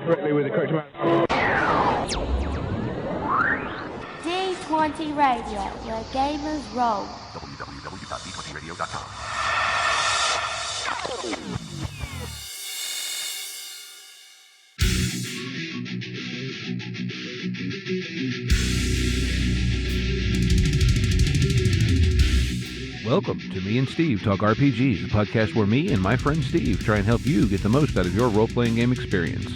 correctly with the correct amount. D20 Radio, where gamers roll. www.d20radio.com. Welcome to Me and Steve Talk RPGs, a podcast where me and my friend Steve try and help you get the most out of your role-playing game experience.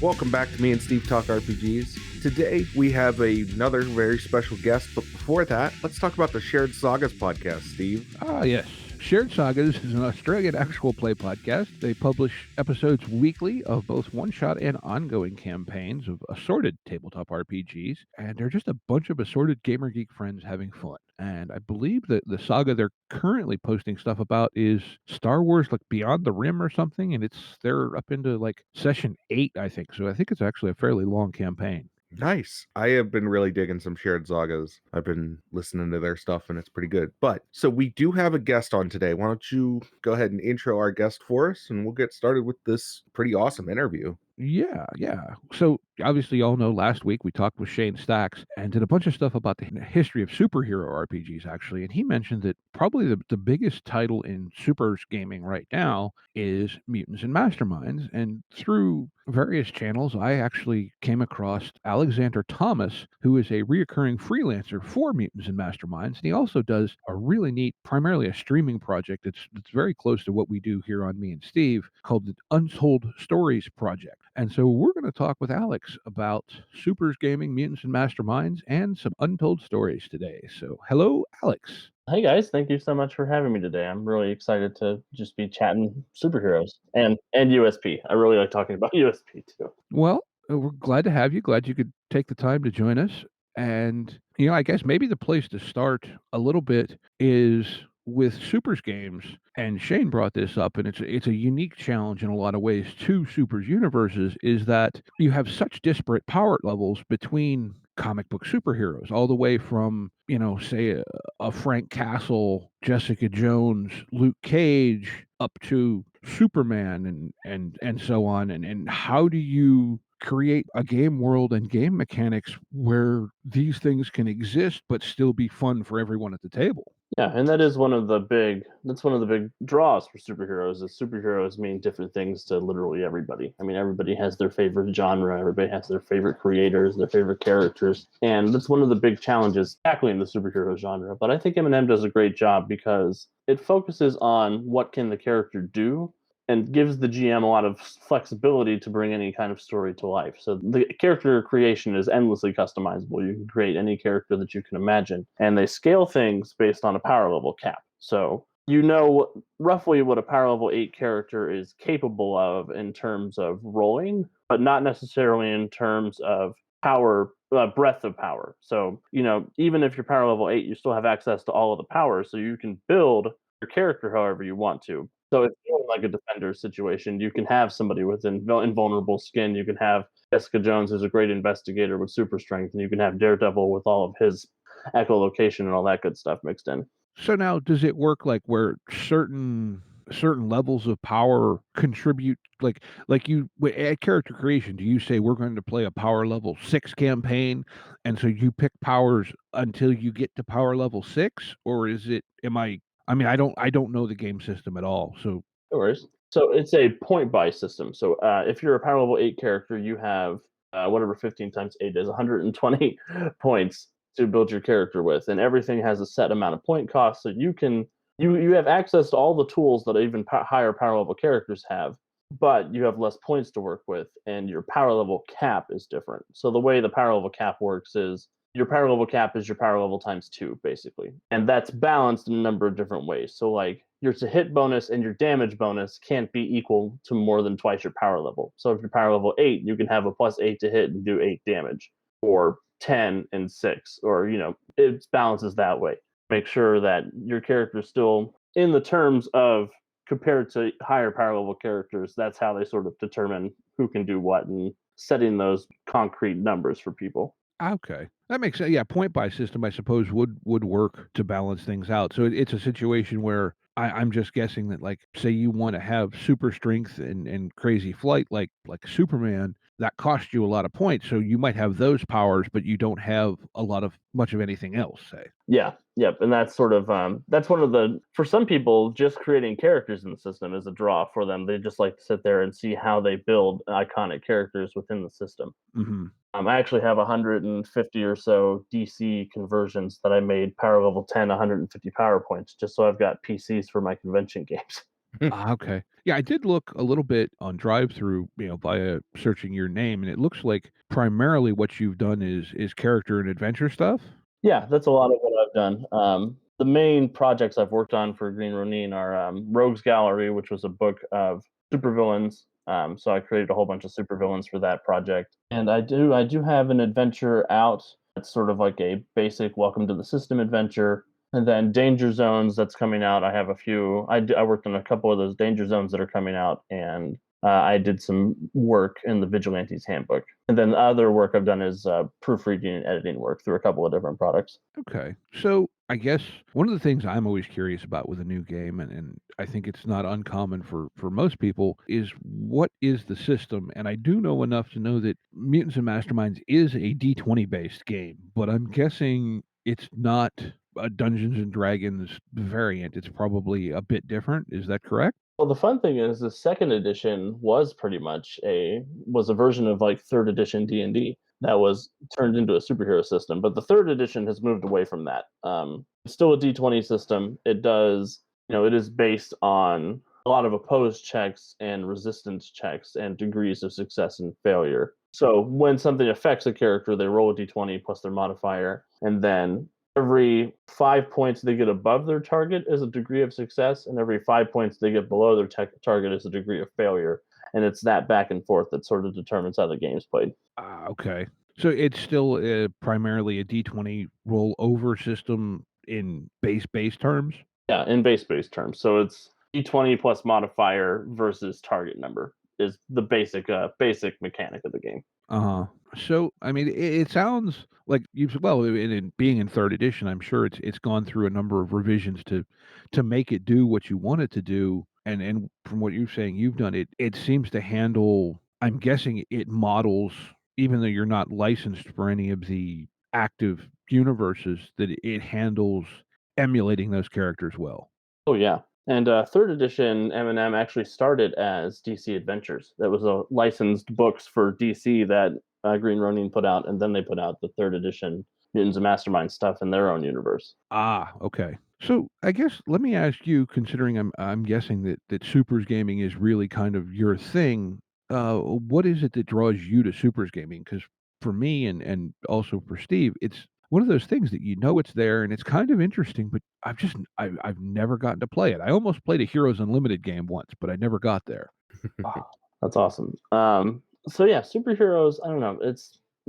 Welcome back to Me and Steve Talk RPGs. Today we have another very special guest, but before that, let's talk about the Shared Sagas podcast, Steve. Ah, yes. Shared Sagas is an Australian actual play podcast. They publish episodes weekly of both one-shot and ongoing campaigns of assorted tabletop RPGs, and they're just a bunch of assorted gamer geek friends having fun. And I believe that the saga they're currently posting stuff about is Star Wars, like Beyond the Rim or something, and they're up into like session 8, I think. So I think it's actually a fairly long campaign. Nice. I have been really digging some Shared Sagas. I've been listening to their stuff and it's pretty good. But so we do have a guest on today. Why don't you go ahead and intro our guest for us and we'll get started with this pretty awesome interview. Yeah. So obviously, y'all know last week we talked with Shane Stacks and did a bunch of stuff about the history of superhero RPGs, actually. And he mentioned that probably the biggest title in supers gaming right now is Mutants and Masterminds. And through various channels, I actually came across Alexander Thomas, who is a reoccurring freelancer for Mutants and Masterminds. And he also does a really neat, primarily a streaming project that's very close to what we do here on Me and Steve, called the Untold Stories Project. And so we're going to talk with Alex about supers gaming, Mutants and Masterminds, and some untold stories today. So hello, Alex. Hey guys, thank you so much for having me today. I'm really excited to just be chatting superheroes and USP. I really like talking about USP too. Well, we're glad to have you. Glad you could take the time to join us. And, I guess maybe the place to start a little bit is with supers games. And Shane brought this up, and it's a unique challenge in a lot of ways to supers universes, is that you have such disparate power levels between comic book superheroes, all the way from, say a Frank Castle, Jessica Jones, Luke Cage, up to Superman and so on. And how do you create a game world and game mechanics where these things can exist but still be fun for everyone at the table? Yeah, and that's one of the big draws for superheroes. Is superheroes mean different things to literally everybody. I mean, everybody has their favorite genre, everybody has their favorite creators, their favorite characters, and that's one of the big challenges tackling the superhero genre. But I think M&M does a great job because it focuses on what can the character do and gives the GM a lot of flexibility to bring any kind of story to life. So the character creation is endlessly customizable. You can create any character that you can imagine, and they scale things based on a power level cap. So roughly what a power level 8 character is capable of in terms of rolling, but not necessarily in terms of power, breadth of power. So, even if you're power level 8, you still have access to all of the powers, so you can build your character however you want to. So it's feeling like a defender situation. You can have somebody with invulnerable skin. You can have Jessica Jones, who's a great investigator with super strength, and you can have Daredevil with all of his echolocation and all that good stuff mixed in. So now, does it work like where certain levels of power contribute, like you at character creation? Do you say we're going to play a power level 6 campaign, and so you pick powers until you get to power level 6, or is it? I mean, I don't know the game system at all. So no worries. So it's a point buy system. So if you're a power level 8 character, you have whatever 15 times 8 is 120 points to build your character with, and everything has a set amount of point cost. So you have access to all the tools that even higher power level characters have, but you have less points to work with, and your power level cap is different. So the way the power level cap works is your power level cap is your power level times 2, basically. And that's balanced in a number of different ways. So like your to hit bonus and your damage bonus can't be equal to more than twice your power level. So if you're power level 8, you can have a plus 8 to hit and do 8 damage, or 10 and 6, or it balances that way. Make sure that your character is still in the terms of, compared to higher power level characters, that's how they sort of determine who can do what and setting those concrete numbers for people. okay, That makes sense. Yeah, point buy system, I suppose, would work to balance things out. So it's a situation where I'm just guessing that, like, say you want to have super strength and crazy flight, like Superman, that costs you a lot of points. So you might have those powers, but you don't have a lot of much of anything else. Say. Yeah, yep, and that's sort of that's one of the for some people, just creating characters in the system is a draw for them. They just like to sit there and see how they build iconic characters within the system. Hmm. I actually have 150 or so DC conversions that I made power level 10, 150 power points, just so I've got PCs for my convention games. Okay. Yeah, I did look a little bit on drive through, via searching your name, and it looks like primarily what you've done is character and adventure stuff. Yeah, that's a lot of what I've done. The main projects I've worked on for Green Ronin are Rogues Gallery, which was a book of supervillains. So I created a whole bunch of supervillains for that project, and I do have an adventure out. It's sort of like a basic Welcome to the System adventure, and then Danger Zones that's coming out. I have a few. I worked on a couple of those Danger Zones that are coming out, and I did some work in the Vigilantes Handbook. And then the other work I've done is proofreading and editing work through a couple of different products. Okay. So I guess one of the things I'm always curious about with a new game, and I think it's not uncommon for most people, is what is the system? And I do know enough to know that Mutants and Masterminds is a D20 based game, but I'm guessing it's not a Dungeons and Dragons variant. It's probably a bit different. Is that correct? Well, the fun thing is the second edition was pretty much a version of like third edition D&D that was turned into a superhero system, but the third edition has moved away from that. It's still a D20 system. It is based on a lot of opposed checks and resistance checks and degrees of success and failure. So when something affects a character, they roll a D20 plus their modifier, and then every 5 points they get above their target is a degree of success, and every 5 points they get below their target is a degree of failure. And it's that back and forth that sort of determines how the game's played. Okay. So it's still primarily a D20 roll over system in base terms? Yeah, in base terms. So it's d20 plus modifier versus target number is the basic mechanic of the game. Uh-huh. So, I mean, it sounds like in being in third edition, I'm sure it's gone through a number of revisions to make it do what you want it to do. And from what you're saying you've done, it seems to handle, I'm guessing it models, even though you're not licensed for any of the active universes, that it handles emulating those characters well. Oh yeah. And third edition M&M actually started as DC Adventures. That was a licensed books for DC that Green Ronin put out, and then they put out the third edition Mutants and Mastermind stuff in their own universe. Ah, okay. So I guess let me ask you, considering I'm guessing that supers gaming is really kind of your thing. What is it that draws you to supers gaming? Because for me and also for Steve, it's one of those things that it's there and it's kind of interesting, but I've never gotten to play it. I almost played a Heroes Unlimited game once, but I never got there. Wow, that's awesome. So yeah, superheroes. I don't know.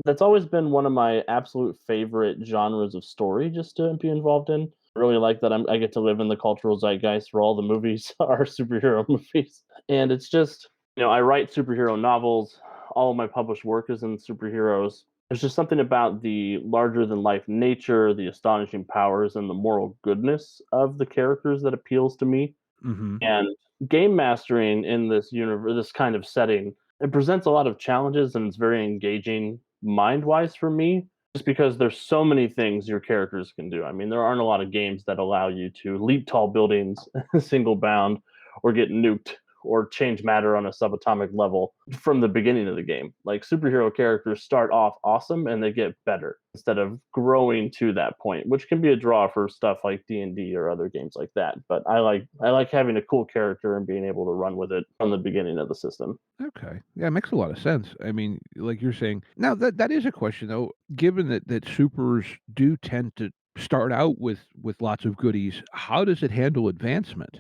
That's always been one of my absolute favorite genres of story, just to be involved in. I really like that I get to live in the cultural zeitgeist where all the movies are superhero movies, and it's just I write superhero novels. All of my published work is in superheroes. There's just something about the larger than life nature, the astonishing powers, and the moral goodness of the characters that appeals to me. Hmm. And game mastering in this universe, this kind of setting, it presents a lot of challenges and it's very engaging mind wise for me, just because there's so many things your characters can do. I mean, there aren't a lot of games that allow you to leap tall buildings, single bound, or get nuked or change matter on a subatomic level from the beginning of the game. Like superhero characters start off awesome and they get better instead of growing to that point, which can be a draw for stuff like D&D or other games like that. But I like having a cool character and being able to run with it from the beginning of the system. Okay. Yeah, it makes a lot of sense. I mean, like you're saying. Now that is a question though, given that supers do tend to start out with lots of goodies, how does it handle advancement?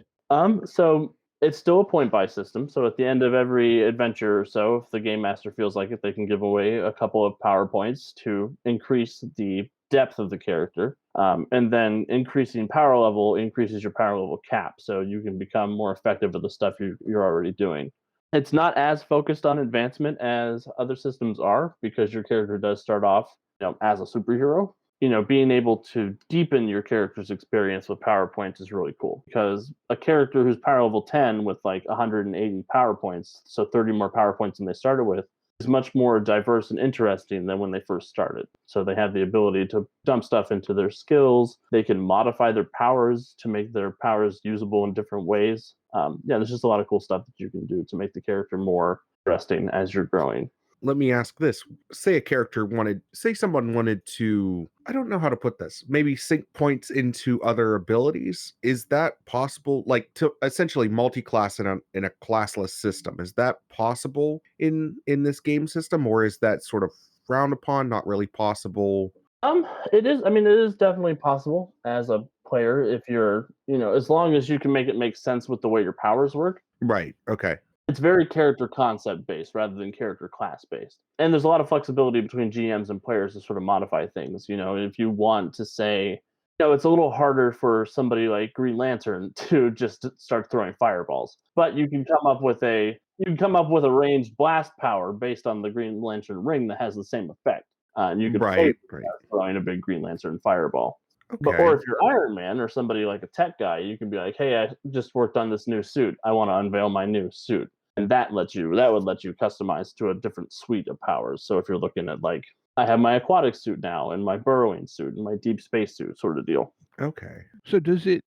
So it's still a point buy system. So at the end of every adventure or so, if the game master feels like it, they can give away a couple of power points to increase the depth of the character. And then increasing power level increases your power level cap, so you can become more effective at the stuff you're already doing. It's not as focused on advancement as other systems are because your character does start off as a superhero. Being able to deepen your character's experience with power points is really cool, because a character who's power level 10 with like 180 power points, so 30 more power points than they started with, is much more diverse and interesting than when they first started. So they have the ability to dump stuff into their skills. They can modify their powers to make their powers usable in different ways. There's just a lot of cool stuff that you can do to make the character more interesting as you're growing. Let me ask this. Say someone wanted to, I don't know how to put this, maybe sync points into other abilities. Is that possible? Like, to essentially multi-class in a classless system. Is that possible in this game system, or is that sort of frowned upon, not really possible? It is. I mean, it is definitely possible as a player if you're, as long as you can make it make sense with the way your powers work. Right. Okay. It's very character concept based rather than character class based. And there's a lot of flexibility between GMs and players to sort of modify things. If you want to say, it's a little harder for somebody like Green Lantern to just start throwing fireballs, but you can come up with a ranged blast power based on the Green Lantern ring that has the same effect. And you could Right. throwing a big Green Lantern fireball. But Okay. or if you're Iron Man or somebody like a tech guy, you can be like, "Hey, I just worked on this new suit. I want to unveil my new suit," and that would let you customize to a different suite of powers. So if you're looking at like, I have my aquatic suit now, and my burrowing suit, and my deep space suit, sort of deal. Okay. So does it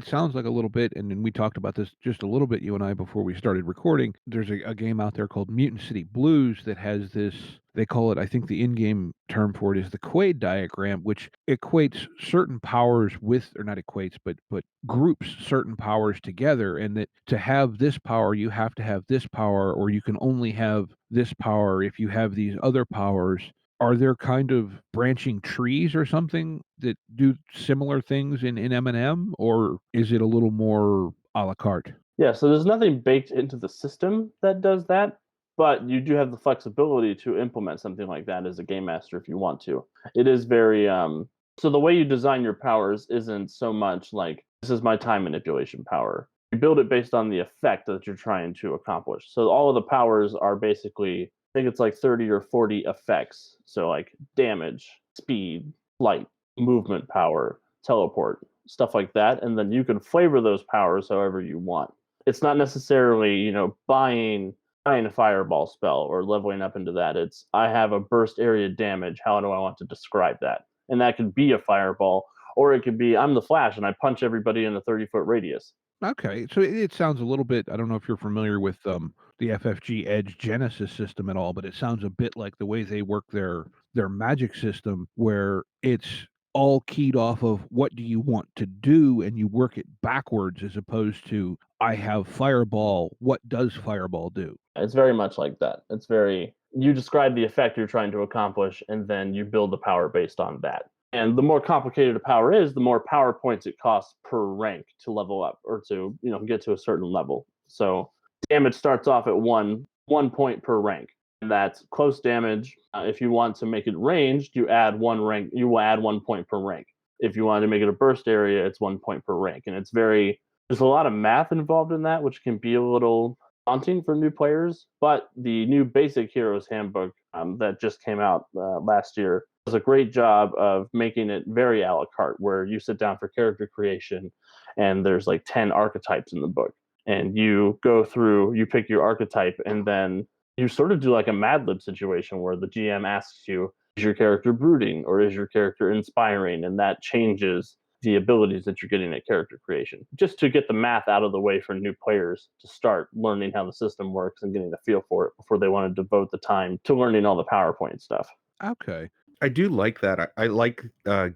sounds like a little bit, and then we talked about this just a little bit, you and I, before we started recording. There's a game out there called Mutant City Blues that has this, they call it, I think the in-game term for it is the Quaid diagram, which equates certain powers with, or not equates, but groups certain powers together, and that to have this power, you have to have this power, or you can only have this power if you have these other powers. Are there kind of branching trees or something that do similar things in M&M, or is it a little more à la carte? Yeah, so there's nothing baked into the system that does that, but you do have the flexibility to implement something like that as a game master if you want to. It is very so the way you design your powers isn't so much like, this is my time manipulation power. You build it based on the effect that you're trying to accomplish. So all of the powers are basically, I think it's like 30 or 40 effects. So like damage, speed, flight, movement power, teleport, stuff like that, and then you can flavor those powers however you want. It's not necessarily, buying a fireball spell or leveling up into that. It's, I have a burst area damage. How do I want to describe that? And that could be a fireball, or it could be, I'm the Flash and I punch everybody in a 30-foot radius. Okay, so it sounds a little bit, I don't know if you're familiar with the FFG Edge Genesis system at all, but it sounds a bit like the way they work their magic system, where it's all keyed off of what do you want to do, and you work it backwards, as opposed to, I have fireball, what does fireball do? It's very much like that. It's very, you describe the effect you're trying to accomplish, and then you build the power based on that. And the more complicated a power is, the more power points it costs per rank to level up or to, get to a certain level. So damage starts off at one point per rank. And that's close damage. If you want to make it ranged, you add one rank, you will add 1 point per rank. If you want to make it a burst area, it's 1 point per rank. And there's a lot of math involved in that, which can be a little daunting for new players. But the new Basic Heroes Handbook that just came out last year does a great job of making it very a la carte, where you sit down for character creation and there's like 10 archetypes in the book. And you go through, you pick your archetype, and then you sort of do like a Mad Lib situation where the GM asks you, is your character brooding or is your character inspiring? And that changes the abilities that you're getting at character creation, just to get the math out of the way for new players to start learning how the system works and getting a feel for it before they want to devote the time to learning all the PowerPoint stuff. Okay. I do like that. I like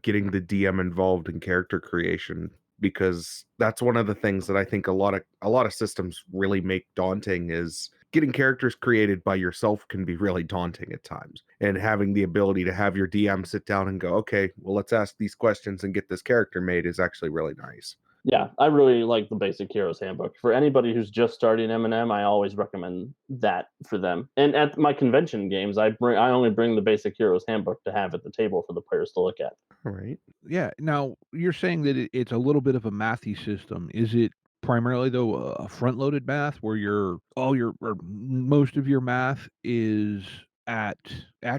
getting the DM involved in character creation, because that's one of the things that I think a lot of systems really make daunting. Is getting characters created by yourself can be really daunting at times, and having the ability to have your DM sit down and go, okay, well, let's ask these questions and get this character made, is actually really nice. Yeah, I really like the Basic Heroes Handbook. For anybody who's just starting M&M, I always recommend that for them. And at my convention games, I only bring the Basic Heroes Handbook to have at the table for the players to look at. All right. Yeah. Now, you're saying that it's a little bit of a mathy system. Is it primarily, though, a front-loaded math where most of your math is at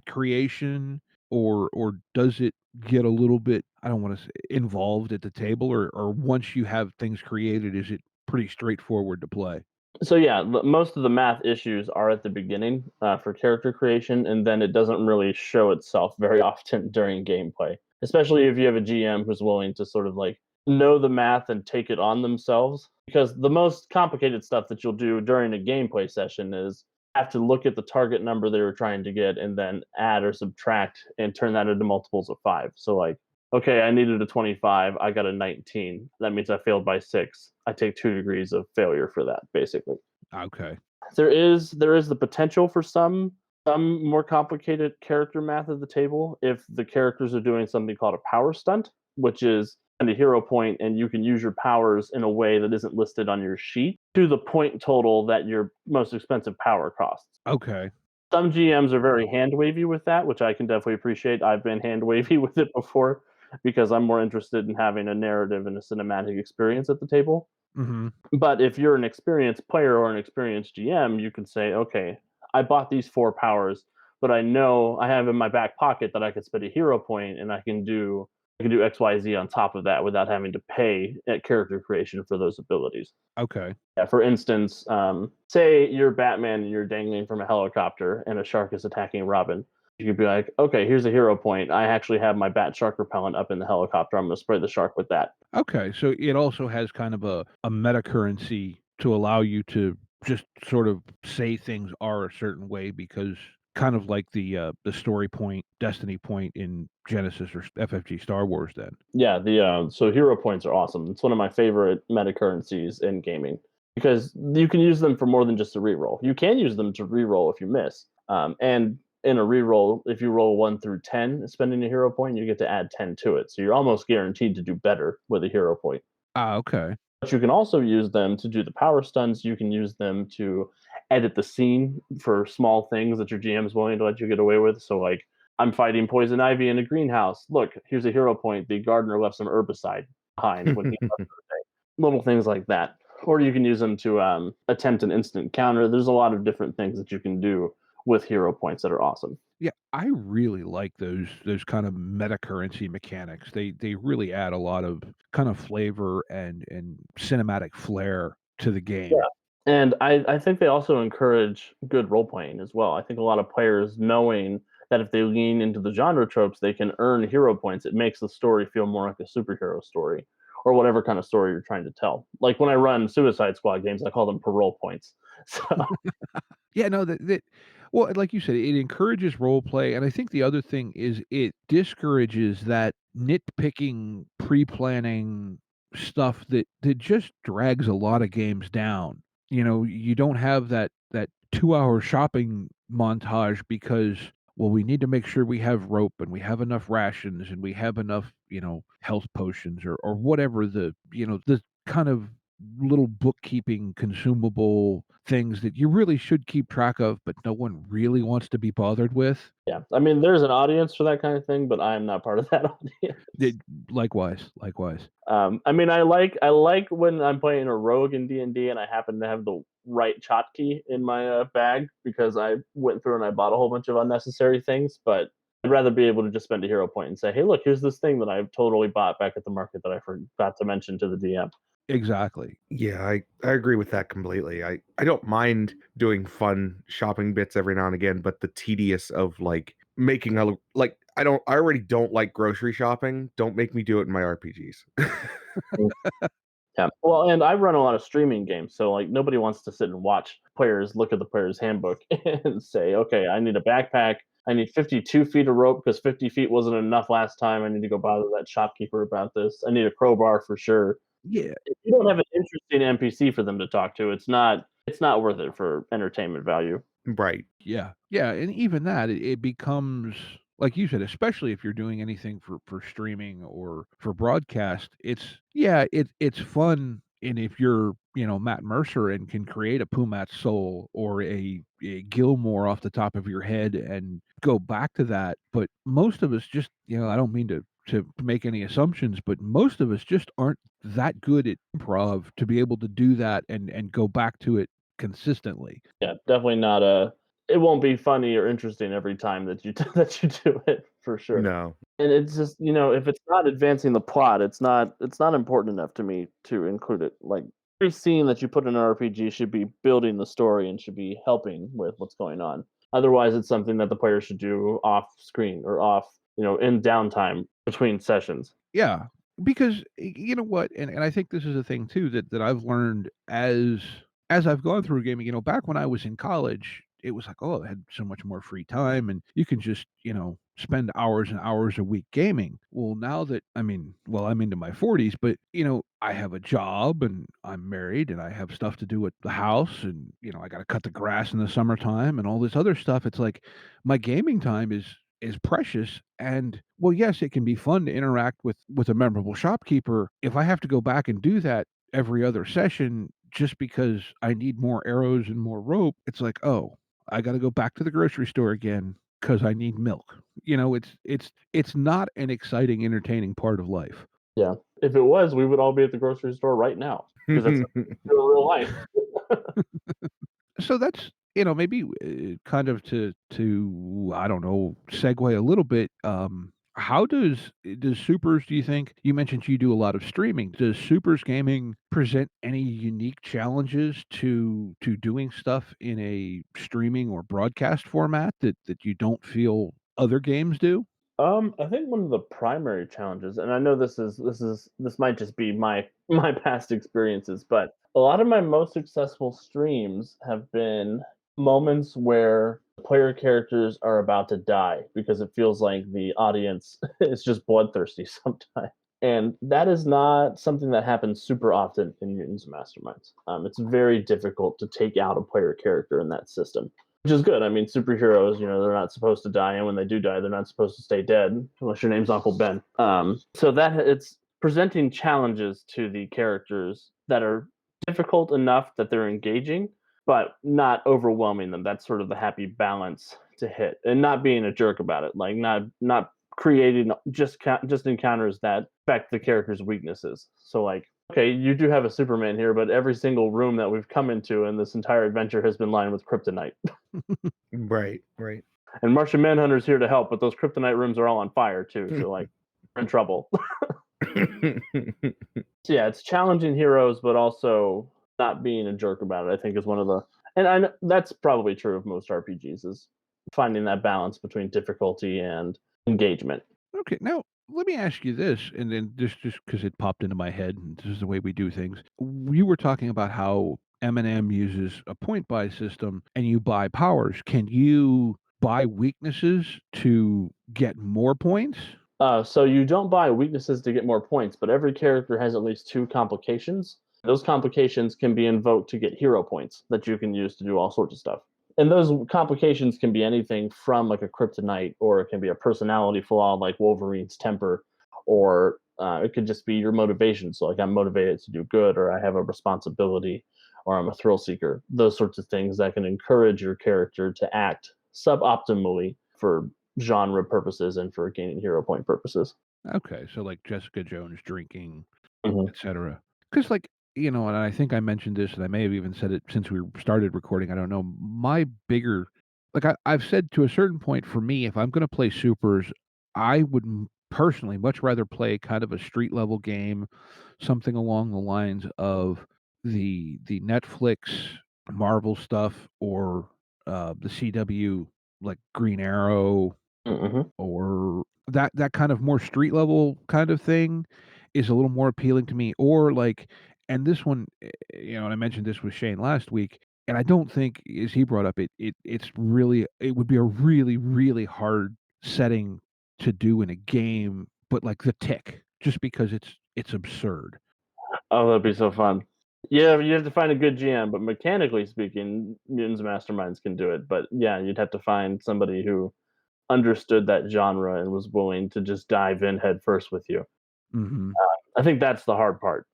creation, or does it get a little bit, I don't want to say involved at the table, or once you have things created, is it pretty straightforward to play? So yeah, most of the math issues are at the beginning for character creation, and then it doesn't really show itself very often during gameplay. Especially if you have a GM who's willing to sort of like know the math and take it on themselves. Because the most complicated stuff that you'll do during a gameplay session is have to look at the target number they were trying to get and then add or subtract and turn that into multiples of 5. So like, okay, I needed a 25, I got a 19. That means I failed by 6. I take 2 degrees of failure for that, basically. Okay. There is the potential for some more complicated character math at the table if the characters are doing something called a power stunt, which is a hero point, and you can use your powers in a way that isn't listed on your sheet to the point total that your most expensive power costs. Okay. Some GMs are very hand wavy with that, which I can definitely appreciate. I've been hand wavy with it before because I'm more interested in having a narrative and a cinematic experience at the table. Mm-hmm. But if you're an experienced player or an experienced GM, you can say, okay, I bought these 4 powers, but I know I have in my back pocket that I could spend a hero point and I can do XYZ on top of that without having to pay at character creation for those abilities. Okay. Yeah, for instance, say you're Batman and you're dangling from a helicopter and a shark is attacking Robin. You could be like, okay, here's a hero point. I actually have my bat shark repellent up in the helicopter. I'm going to spray the shark with that. Okay. So it also has kind of a meta currency to allow you to just sort of say things are a certain way, because kind of like the story point, destiny point in Genesis or FFG Star Wars then. Yeah, so hero points are awesome. It's one of my favorite meta currencies in gaming because you can use them for more than just a reroll. You can use them to reroll if you miss. And in a reroll, if you roll 1 through 10, spending a hero point, you get to add 10 to it. So you're almost guaranteed to do better with a hero point. Ah, okay. But you can also use them to do the power stunts. You can use them to edit the scene for small things that your GM is willing to let you get away with. So, like, I'm fighting poison ivy in a greenhouse. Look, here's a hero point. The gardener left some herbicide behind when he left for the day. Little things like that. Or you can use them to attempt an instant counter. There's a lot of different things that you can do with hero points that are awesome. Yeah, I really like those kind of meta currency mechanics. They really add a lot of kind of flavor and cinematic flair to the game. Yeah. And I think they also encourage good role playing as well. I think a lot of players knowing that if they lean into the genre tropes, they can earn hero points. It makes the story feel more like a superhero story or whatever kind of story you're trying to tell. Like when I run Suicide Squad games, I call them parole points. So Yeah, no, that well, like you said, it encourages role play, and I think the other thing is it discourages that nitpicking, pre-planning stuff that just drags a lot of games down. You know, you don't have that 2-hour shopping montage because, well, we need to make sure we have rope and we have enough rations and we have enough, health potions or whatever the kind of little bookkeeping consumable things that you really should keep track of, but no one really wants to be bothered with. yeah, I mean, there's an audience for that kind of thing, but I am not part of that audience. Likewise. I mean, I like when I'm playing a rogue in D&D and I happen to have the right hotkey in my bag because I went through and I bought a whole bunch of unnecessary things. But I'd rather be able to just spend a hero point and say, "Hey, look, here's this thing that I've totally bought back at the market that I forgot to mention to the DM." Exactly. Yeah, I agree with that completely. I don't mind doing fun shopping bits every now and again, but the tedious of like making a like I already don't like grocery shopping. Don't make me do it in my RPGs. Yeah. Well, and I run a lot of streaming games, so like nobody wants to sit and watch players look at the player's handbook and say, "Okay, I need a backpack. I need 52 feet of rope because 50 feet wasn't enough last time. I need to go bother that shopkeeper about this. I need a crowbar for sure." Yeah. If you don't have an interesting NPC for them to talk to, it's not worth it for entertainment value. Right. Yeah. Yeah, and even that, it becomes like you said, especially if you're doing anything for streaming or for broadcast, it's fun. And if you're, Matt Mercer and can create a Pumat Soul or a Gilmore off the top of your head and go back to that. But most of us just, I don't mean to make any assumptions, but most of us just aren't that good at improv to be able to do that and go back to it consistently. Yeah, definitely not a it won't be funny or interesting every time that you that you do it, for sure. No. And it's just, if it's not advancing the plot, it's not important enough to me to include it. Like, every scene that you put in an RPG should be building the story and should be helping with what's going on. Otherwise, it's something that the player should do off screen or off, in downtime between sessions. Yeah, because you know what, and I think this is a thing too that I've learned as I've gone through gaming. Back when I was in college, it was like, oh, I had so much more free time, and you can just spend hours and hours a week gaming. Well, now that I'm into my 40s, but I have a job and I'm married and I have stuff to do at the house, and I got to cut the grass in the summertime and all this other stuff. It's like my gaming time is precious. And well, yes, it can be fun to interact with a memorable shopkeeper. If I have to go back and do that every other session just because I need more arrows and more rope, it's like, oh, I got to go back to the grocery store again because I need milk. It's not an exciting, entertaining part of life. Yeah. If it was, we would all be at the grocery store right now, because that's real life. So that's maybe kind of to I don't know, segue a little bit. How does Supers, do you think, you mentioned you do a lot of streaming, does Supers gaming present any unique challenges to doing stuff in a streaming or broadcast format that you don't feel other games do? I think one of the primary challenges, and I know this might just be my my past experiences, but a lot of my most successful streams have been moments where the player characters are about to die because it feels like the audience is just bloodthirsty sometimes. And that is not something that happens super often in Mutants Masterminds. It's very difficult to take out a player character in that system, which is good. I mean, superheroes, they're not supposed to die, and when they do die, they're not supposed to stay dead unless your name's Uncle Ben. So that it's presenting challenges to the characters that are difficult enough that they're engaging, but not overwhelming them. That's sort of the happy balance to hit, and not being a jerk about it, like not creating just encounters that affect the character's weaknesses. So, like, okay, you do have a Superman here, but every single room that we've come into in this entire adventure has been lined with kryptonite. Right. And Martian Manhunter's here to help, but those kryptonite rooms are all on fire too. So, like, we're in trouble. So yeah, it's challenging heroes, but also not being a jerk about it, I think, is one of the, and I know that's probably true of most RPGs, is finding that balance between difficulty and engagement. Okay, now let me ask you this, and then this just because it popped into my head, and this is the way we do things. You were talking about how M&M uses a point buy system, and you buy powers. Can you buy weaknesses to get more points? So you don't buy weaknesses to get more points, but every character has at least 2 complications. Those complications can be invoked to get hero points that you can use to do all sorts of stuff. And those complications can be anything from like a kryptonite, or it can be a personality flaw like Wolverine's temper, or it could just be your motivation. So, like, I'm motivated to do good, or I have a responsibility, or I'm a thrill seeker. Those sorts of things that can encourage your character to act suboptimally for genre purposes and for gaining hero point purposes. Okay, so like Jessica Jones drinking, Mhm. etc. Because, like, and I think I mentioned this, and I may have even said it since we started recording. I don't know. My bigger, like I've said to a certain point, for me, if I'm going to play supers, I would personally much rather play kind of a street level game, something along the lines of the Netflix Marvel stuff, or the CW, like Green Arrow, Mhm. or that kind of more street level kind of thing is a little more appealing to me. Or like, and this one, and I mentioned this with Shane last week, and I don't think, as he brought up, it would be a really, really hard setting to do in a game, but like the Tick, just because it's absurd. Oh, that'd be so fun. Yeah, you have to find a good GM, but mechanically speaking, Mutants Masterminds can do it. But yeah, you'd have to find somebody who understood that genre and was willing to just dive in head first with you. Hmm. I think that's the hard part.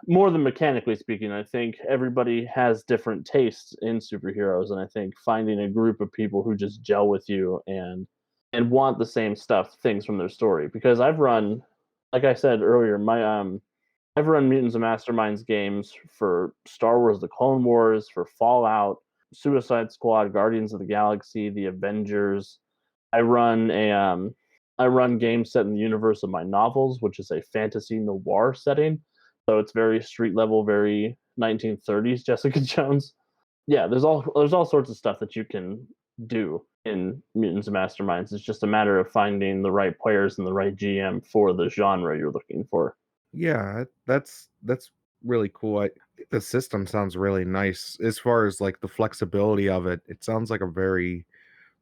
More than mechanically speaking, I think everybody has different tastes in superheroes, and I think finding a group of people who just gel with you and want the same things from their story. Because I've run, like I said earlier, I've run Mutants and Masterminds games for Star Wars: The Clone Wars, for Fallout, Suicide Squad, Guardians of the Galaxy, the Avengers. I run games set in the universe of my novels, which is a fantasy noir setting. So it's very street level, very 1930s Jessica Jones. Yeah, there's all sorts of stuff that you can do in Mutants Masterminds. It's just a matter of finding the right players and the right GM for the genre you're looking for. Yeah, that's really cool. I think the system sounds really nice as far as like the flexibility of it. It sounds like a very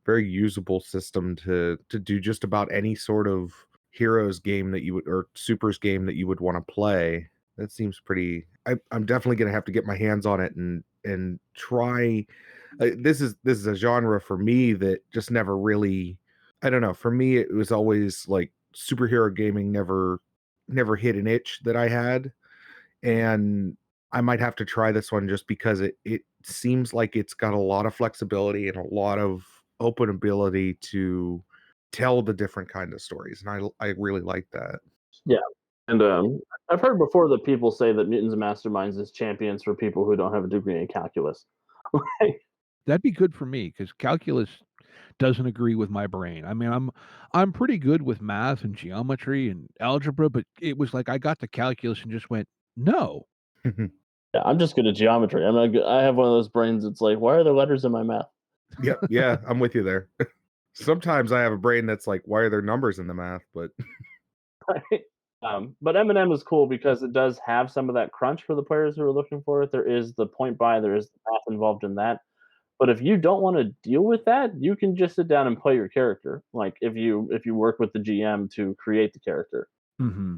usable system to do just about any sort of heroes game that you would, or supers game that you would want to play. That seems pretty. I'm definitely gonna have to get my hands on it and try. This is a genre for me that just never really. I don't know. For me, it was always like superhero gaming never hit an itch that I had, and I might have to try this one just because it seems like it's got a lot of flexibility and a lot of open ability to tell the different kind of stories, and I really like that. Yeah. And I've heard before that people say that Mutants and Masterminds is champions for people who don't have a degree in calculus. That'd be good for me because calculus doesn't agree with my brain. I mean, I'm pretty good with math and geometry and algebra, but it was like I got to calculus and just went, no. Yeah, I'm just good at geometry. I'm not good. I have one of those brains that's like, why are there letters in my math? Yep, yeah, I'm with you there. Sometimes I have a brain that's like, why are there numbers in the math? But But M&M is cool because it does have some of that crunch for the players who are looking for it. There is the point buy, there is the math involved in that. But if you don't want to deal with that, you can just sit down and play your character. Like if you work with the GM to create the character. Mm-hmm.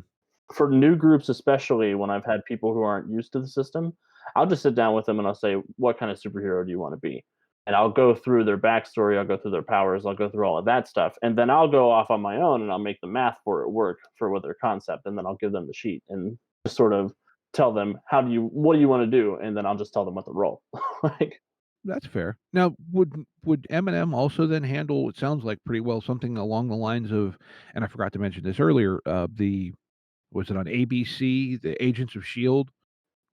For new groups, especially when I've had people who aren't used to the system, I'll just sit down with them and I'll say, what kind of superhero do you want to be? And I'll go through their backstory, I'll go through their powers, I'll go through all of that stuff. And then I'll go off on my own and I'll make the math for it work for what their concept. And then I'll give them the sheet and just sort of tell them what do you want to do? And then I'll just tell them what to roll. Like, That's fair. Now, would Eminem also then handle? It sounds like pretty well something along the lines of, and I forgot to mention this earlier. Was it on ABC, the Agents of Shield,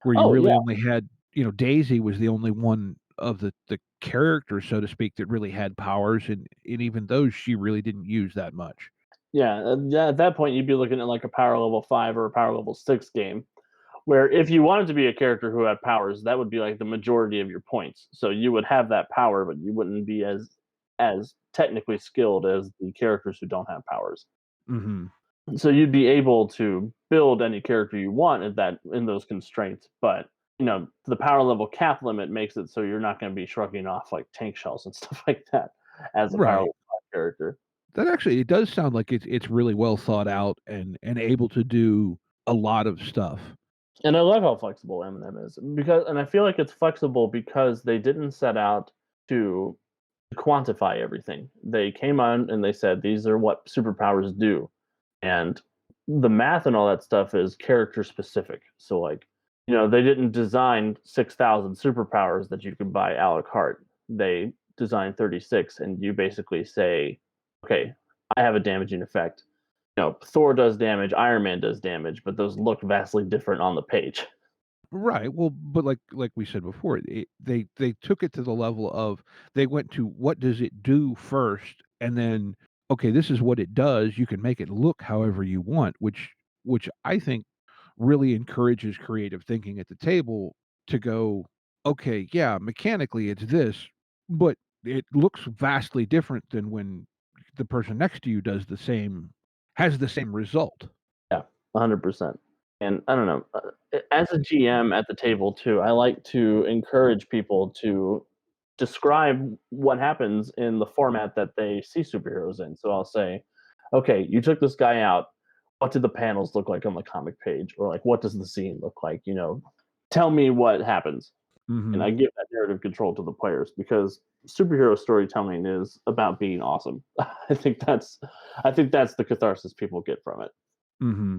where you oh really yeah. only had, Daisy was the only one of the characters, so to speak, that really had powers, and even those she really didn't use that much. Yeah, at that point you'd be looking at like a power level 5 or a power level 6 game. Where if you wanted to be a character who had powers, that would be like the majority of your points. So you would have that power, but you wouldn't be as technically skilled as the characters who don't have powers. Mm-hmm. So you'd be able to build any character you want in those constraints, but the power level cap limit makes it so you're not going to be shrugging off like tank shells and stuff like that as a power Right. level 5 character. That actually, it does sound like it's really well thought out and able to do a lot of stuff. And I love how flexible Eminem is and I feel like it's flexible because they didn't set out to quantify everything. They came on and they said these are what superpowers do, and the math and all that stuff is character specific. So like, they didn't design 6,000 superpowers that you could buy a la carte. They designed 36, and you basically say, okay, I have a damaging effect. Thor does damage, Iron Man does damage, but those look vastly different on the page. Right. Well, but like we said before, they took it to the level of they went to what does it do first, and then okay, this is what it does. You can make it look however you want, which I think really encourages creative thinking at the table to go, okay, yeah, mechanically it's this, but it looks vastly different than when the person next to you has the same result. Yeah, 100%. And I don't know, as a GM at the table too, I like to encourage people to describe what happens in the format that they see superheroes in. So I'll say, okay, you took this guy out. What did the panels look like on the comic page? Or like, what does the scene look like? Tell me what happens. Mm-hmm. And I give that narrative control to the players because superhero storytelling is about being awesome. I think that's the catharsis people get from it. Mm-hmm.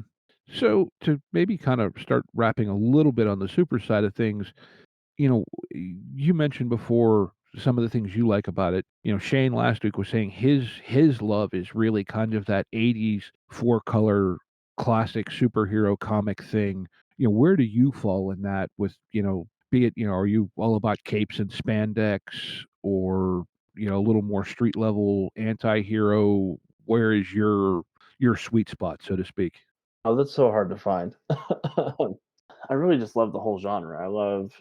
So to maybe kind of start wrapping a little bit on the super side of things, you mentioned before some of the things you like about it. Shane last week was saying his love is really kind of that 80s four-color classic superhero comic thing. Where do you fall in that with, Be it, are you all about capes and spandex, or a little more street level anti-hero? Where is your sweet spot, so to speak? Oh, that's so hard to find. I really just love the whole genre. I love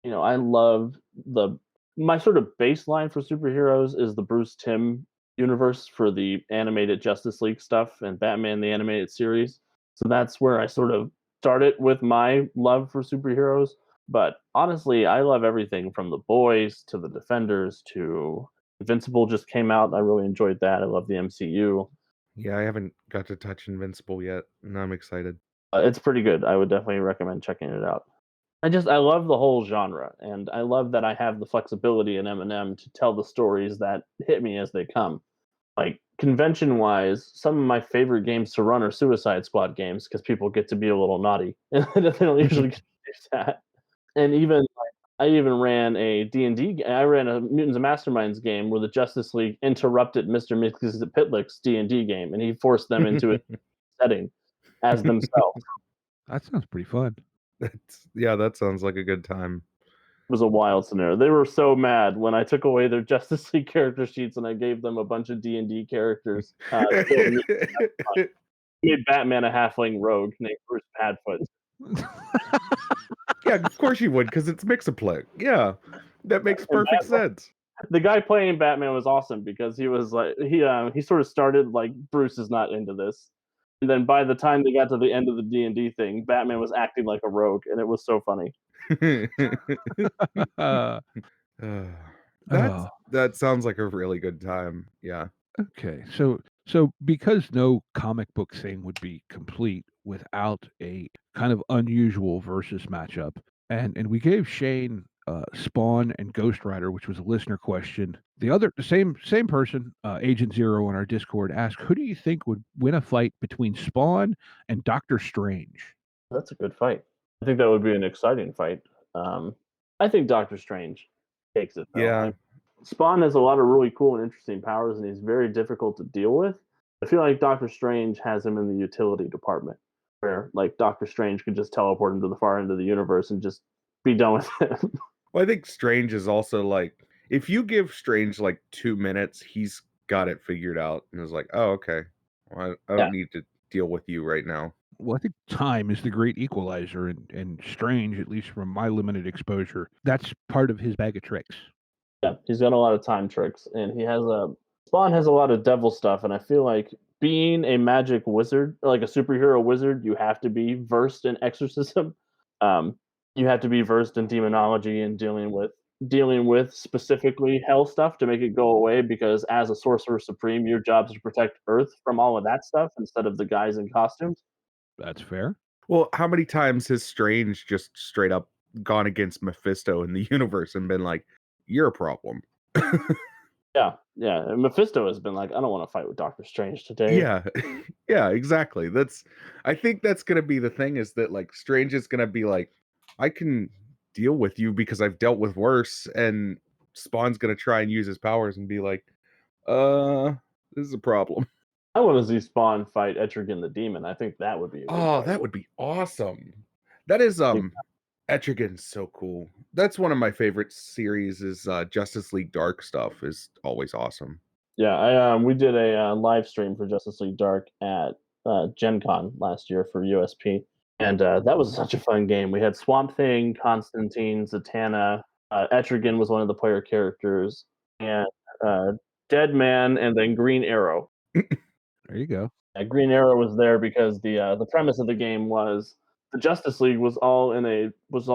the my sort of baseline for superheroes is the Bruce Timm universe for the animated Justice League stuff and Batman the animated series. So that's where I sort of started with my love for superheroes. But honestly, I love everything from the Boys to the Defenders to Invincible just came out. I really enjoyed that. I love the MCU. Yeah, I haven't got to touch Invincible yet, and I'm excited. It's pretty good. I would definitely recommend checking it out. I love the whole genre, and I love that I have the flexibility in M&M to tell the stories that hit me as they come. Like convention wise, some of my favorite games to run are Suicide Squad games because people get to be a little naughty, and they don't usually get to do that. And even like, I even ran a D&D. I ran a Mutants Masterminds game where the Justice League interrupted Mr. Pitlick's D&D game, and he forced them into a setting as themselves. That sounds pretty fun. That sounds like a good time. It was a wild scenario. They were so mad when I took away their Justice League character sheets and I gave them a bunch of D&D characters. Made Batman a halfling rogue named Bruce Padfoot. Yeah, of course you would, because it's Mixaplex. Yeah, that makes perfect sense. The guy playing Batman was awesome because he was like he sort of started like Bruce is not into this, and then by the time they got to the end of the D&D thing, Batman was acting like a rogue, and it was so funny. That sounds like a really good time. Yeah. Okay, so because no comic book thing would be complete without a kind of unusual versus matchup, and we gave Shane Spawn and Ghost Rider, which was a listener question. The same person, Agent Zero on our Discord, asked, "Who do you think would win a fight between Spawn and Doctor Strange?" That's a good fight. I think that would be an exciting fight. I think Doctor Strange takes it, though. Yeah. Spawn has a lot of really cool and interesting powers, and he's very difficult to deal with. I feel like Doctor Strange has him in the utility department, where like Doctor Strange could just teleport him to the far end of the universe and just be done with it. Well, I think Strange is also like, if you give Strange like 2 minutes, he's got it figured out and is like, oh, okay. Well, I don't need to deal with you right now. Well, I think time is the great equalizer, and Strange, at least from my limited exposure, that's part of his bag of tricks. Yeah, he's got a lot of time tricks, and Spawn has a lot of devil stuff, and I feel like being a magic wizard, like a superhero wizard, you have to be versed in exorcism. You have to be versed in demonology and dealing with specifically hell stuff to make it go away, because as a sorcerer supreme, your job is to protect Earth from all of that stuff instead of the guys in costumes. That's fair. Well, how many times has Strange just straight up gone against Mephisto in the universe and been like, you're a problem? Yeah. And Mephisto has been like, I don't want to fight with Doctor Strange today. Yeah, exactly. I think that's gonna be the thing, is that like Strange is gonna be like, I can deal with you because I've dealt with worse, and Spawn's gonna try and use his powers and be like, this is a problem. I want to see Spawn fight Etrigan the Demon. I think that would be that would be awesome. That is Etrigan's so cool. That's one of my favorite series. Is Justice League Dark stuff is always awesome. Yeah, we did a live stream for Justice League Dark at Gen Con last year for USP, and that was such a fun game. We had Swamp Thing, Constantine, Zatanna, Etrigan was one of the player characters, and Deadman, and then Green Arrow. There you go. Green Arrow was there because the premise of the game was the Justice League was all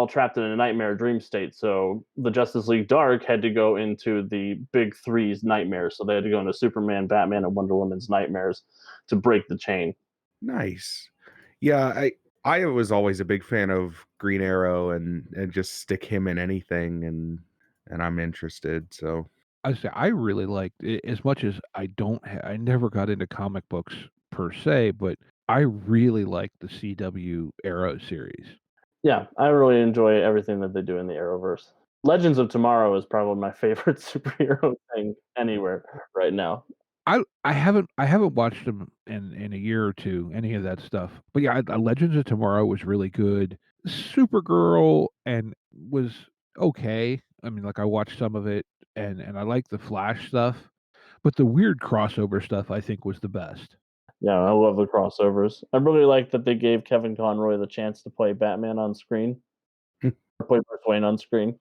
trapped in a nightmare dream state. So the Justice League Dark had to go into the big three's nightmares. So they had to go into Superman, Batman, and Wonder Woman's nightmares to break the chain. Nice. Yeah, I was always a big fan of Green Arrow, and just stick him in anything, and I'm interested. So I say I really liked it, as much as I never got into comic books per se, but I really like the CW Arrow series. Yeah, I really enjoy everything that they do in the Arrowverse. Legends of Tomorrow is probably my favorite superhero thing anywhere right now. I haven't watched them in a year or two, any of that stuff. But yeah, Legends of Tomorrow was really good. Supergirl and was okay. I mean, like I watched some of it and I like the Flash stuff, but the weird crossover stuff I think was the best. Yeah, I love the crossovers. I really like that they gave Kevin Conroy the chance to play Batman on screen, or play Bruce Wayne on screen.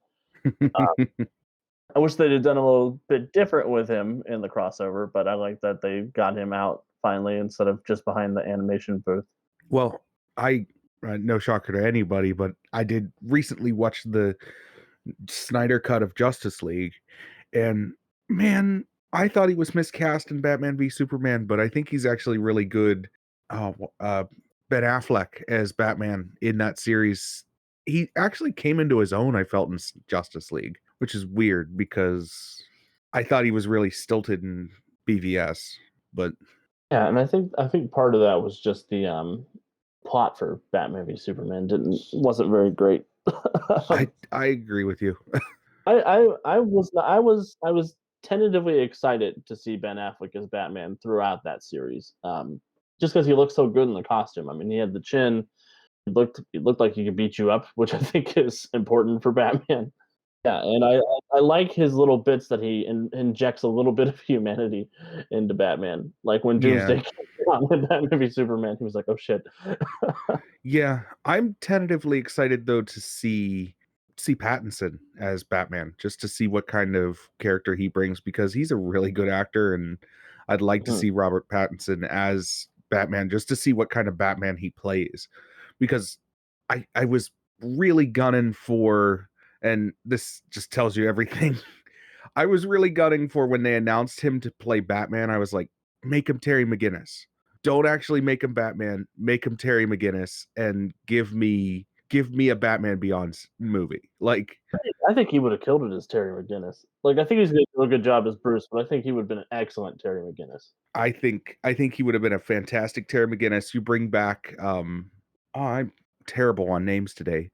I wish they'd have done a little bit different with him in the crossover, but I like that they got him out finally instead of just behind the animation booth. Well, I no shocker to anybody, but I did recently watch the Snyder cut of Justice League, and man, I thought he was miscast in Batman v Superman, but I think he's actually really good. Ben Affleck as Batman in that series, he actually came into his own. I felt in Justice League, which is weird because I thought he was really stilted in BVS, but Yeah, and I think part of that was just the plot for Batman v Superman wasn't very great. I agree with you. I was tentatively excited to see Ben Affleck as Batman throughout that series, just because he looked so good in the costume. I mean, he had the chin. It looked like he could beat you up, which I think is important for Batman. Yeah, and I like his little bits that he injects a little bit of humanity into Batman. Like when Yeah. Doomsday came out with Batman v Superman, he was like, "Oh shit." Yeah, I'm tentatively excited though to see Pattinson as Batman, just to see what kind of character he brings because he's a really good actor, and I'd like to Mhm. see Robert Pattinson as Batman just to see what kind of Batman he plays. Because I was really gunning for, and this just tells you everything. I was really gunning for when they announced him to play Batman. I was like, make him Terry McGinnis. Don't actually make him Batman. Make him Terry McGinnis, and give me a Batman Beyond movie. Like, I think he would have killed it as Terry McGinnis. Like, I think he's going to do a good job as Bruce, but I think he would have been an excellent Terry McGinnis. I think he would have been a fantastic Terry McGinnis. You bring back I'm terrible on names today.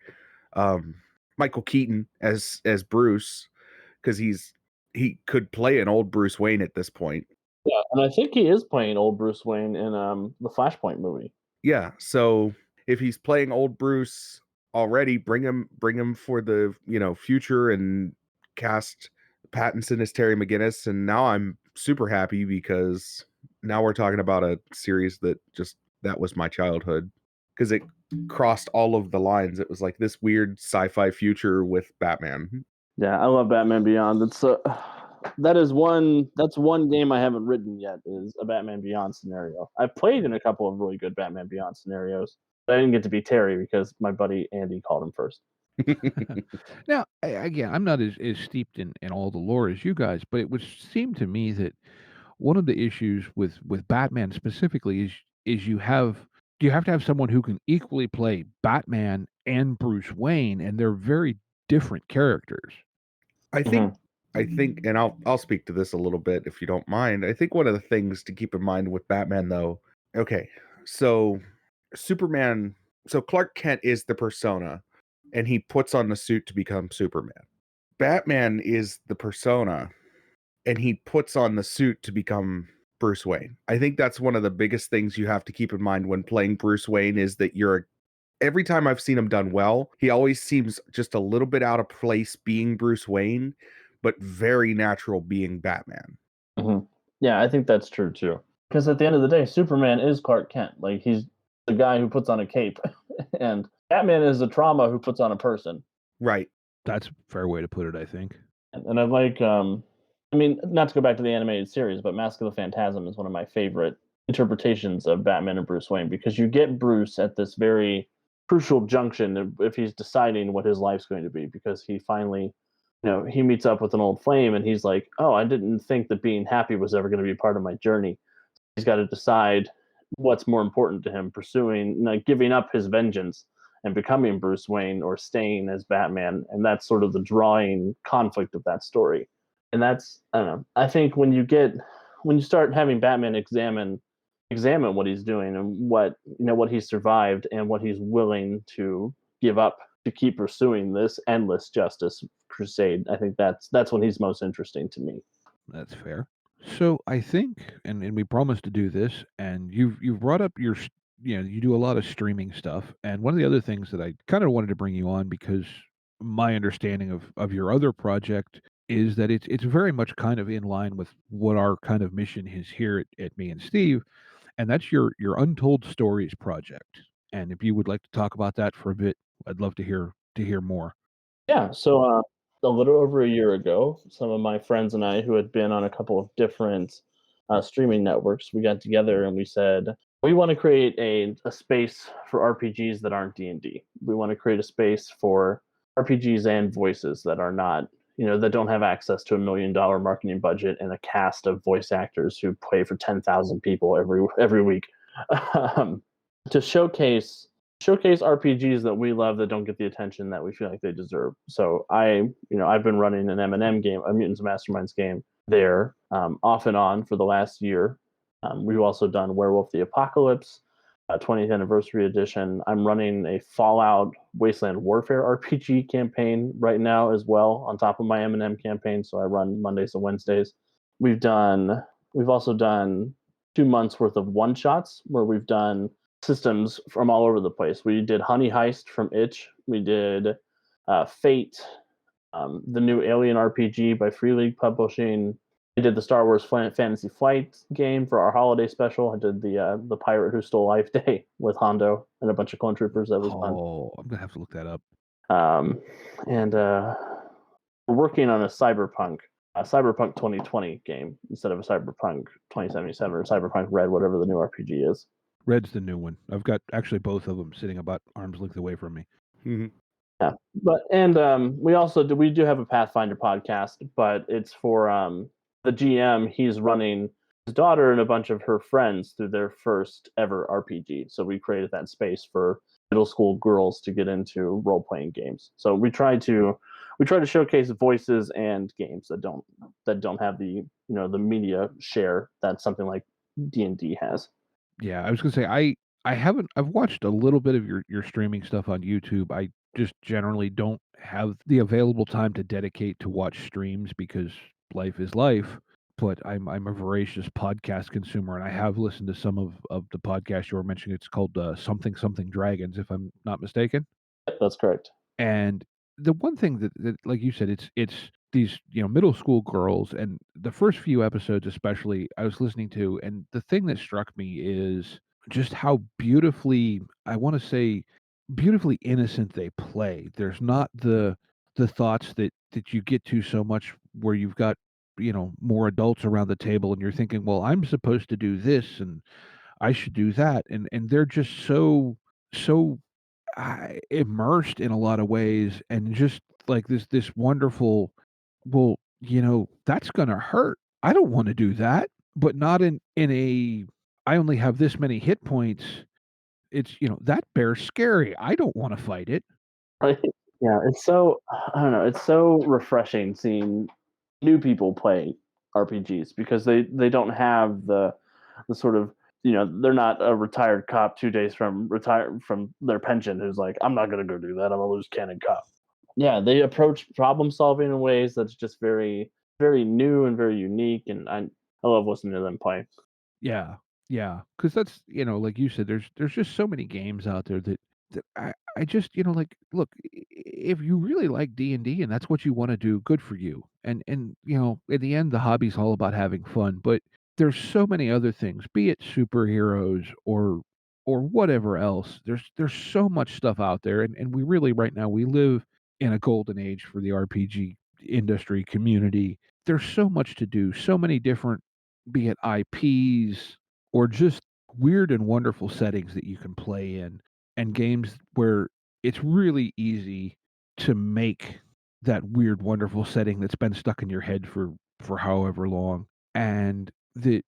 Michael Keaton as Bruce, because he could play an old Bruce Wayne at this point. Yeah, and I think he is playing old Bruce Wayne in the Flashpoint movie. Yeah, so if he's playing old Bruce already, bring him for the, future, and cast Pattinson as Terry McGinnis, and now I'm super happy because now we're talking about a series that was my childhood because it crossed all of the lines. It was like this weird sci-fi future with Batman. Yeah, I love Batman Beyond. That's one game I haven't written yet is a Batman Beyond scenario. I've played in a couple of really good Batman Beyond scenarios, but I didn't get to be Terry because my buddy Andy called him first. Now, again, I'm not as steeped in all the lore as you guys, but it would seem to me that one of the issues with Batman specifically is you have to have someone who can equally play Batman and Bruce Wayne, and they're very different characters. I think and I'll speak to this a little bit if you don't mind. I think one of the things to keep in mind with Batman though, okay, so Superman, so Clark Kent is the persona and he puts on the suit to become Superman. Batman is the persona and he puts on the suit to become Bruce Wayne. I think that's one of the biggest things you have to keep in mind when playing Bruce Wayne is that every time I've seen him done well, he always seems just a little bit out of place being Bruce Wayne, but very natural being Batman. Mm-hmm. Yeah, I think that's true too. Because at the end of the day, Superman is Clark Kent. Like he's the guy who puts on a cape, and Batman is the trauma who puts on a person. Right. That's a fair way to put it, I think. And I like, I mean, not to go back to the animated series, but Mask of the Phantasm is one of my favorite interpretations of Batman and Bruce Wayne because you get Bruce at this very crucial junction if he's deciding what his life's going to be because he finally, he meets up with an old flame and he's like, oh, I didn't think that being happy was ever going to be part of my journey. He's got to decide what's more important to him, pursuing, like giving up his vengeance and becoming Bruce Wayne or staying as Batman. And that's sort of the drawing conflict of that story. And that's, I don't know, I think when you start having Batman examine what he's doing and what he's survived and what he's willing to give up to keep pursuing this endless justice crusade, I think that's when he's most interesting to me. That's fair. So I think, and we promised to do this, and you've brought up you do a lot of streaming stuff, and one of the other things that I kind of wanted to bring you on because my understanding of your other project is that it's very much kind of in line with what our kind of mission is here at Me and Steve, and that's your Untold Stories Project. And if you would like to talk about that for a bit, I'd love to hear more. Yeah, so a little over a year ago, some of my friends and I, who had been on a couple of different streaming networks, we got together and we said we want to create a space for RPGs that aren't D&D. We want to create a space for RPGs and voices that are not, that don't have access to $1 million marketing budget and a cast of voice actors who play for 10,000 people every week, um, to showcase RPGs that we love that don't get the attention that we feel like they deserve. So I've been running an M&M game, a Mutants Masterminds game there, off and on for the last year. We've also done Werewolf the Apocalypse, 20th Anniversary Edition. I'm running a Fallout Wasteland Warfare RPG campaign right now as well, on top of my M&M campaign. So I run Mondays and Wednesdays. We've also done 2 months worth of one shots where we've done systems from all over the place. We did Honey Heist from Itch. We did Fate, the new Alien RPG by Free League Publishing. We did the Star Wars Fantasy Flight game for our holiday special. I did the Pirate Who Stole Life Day with Hondo and a bunch of clone troopers. That was fun. Oh, I'm gonna have to look that up. And we're working on a Cyberpunk 2020 game instead of a Cyberpunk 2077 or Cyberpunk Red, whatever the new RPG is. Red's the new one. I've got actually both of them sitting about arm's length away from me. Mm-hmm. Yeah, but we do have a Pathfinder podcast, but it's for the GM. He's running his daughter and a bunch of her friends through their first ever RPG. So we created that space for middle school girls to get into role playing games. So we try to showcase voices and games that don't have the the media share that something like D&D has. Yeah, I was gonna say I've watched a little bit of your streaming stuff on YouTube. I just generally don't have the available time to dedicate to watch streams because life is life. But I'm a voracious podcast consumer, and I have listened to some of the podcasts you were mentioning. It's called Something Something Dragons, if I'm not mistaken. Yep, that's correct. And the one thing that like you said, it's these middle school girls, and the first few episodes especially I was listening to, and the thing that struck me is just how beautifully, I want to say, beautifully innocent they play. There's not the thoughts that you get to so much where you've got more adults around the table and you're thinking, well, I'm supposed to do this and I should do that, and they're just so immersed in a lot of ways, and just like this wonderful, well, that's gonna hurt. I don't want to do that, but not in a, I only have this many hit points. It's that bear's scary. I don't want to fight it. Right? Yeah, it's so, I don't know. It's so refreshing seeing new people play RPGs because they don't have the sort of, they're not a retired cop 2 days from their pension who's like, I'm not gonna go do that. I'm a loose cannon cop. Yeah, they approach problem solving in ways that's just very, very new and very unique, and I love listening to them play. Yeah, yeah, because that's like you said, there's just so many games out there that I just like, look, if you really like D&D and that's what you want to do, good for you. And in the end, the hobby's all about having fun. But there's so many other things, be it superheroes or whatever else. There's so much stuff out there, and we really right now we live in a golden age for the RPG industry community. There's so much to do, so many different, be it IPs or just weird and wonderful settings that you can play in, and games where it's really easy to make that weird, wonderful setting that's been stuck in your head for however long. And that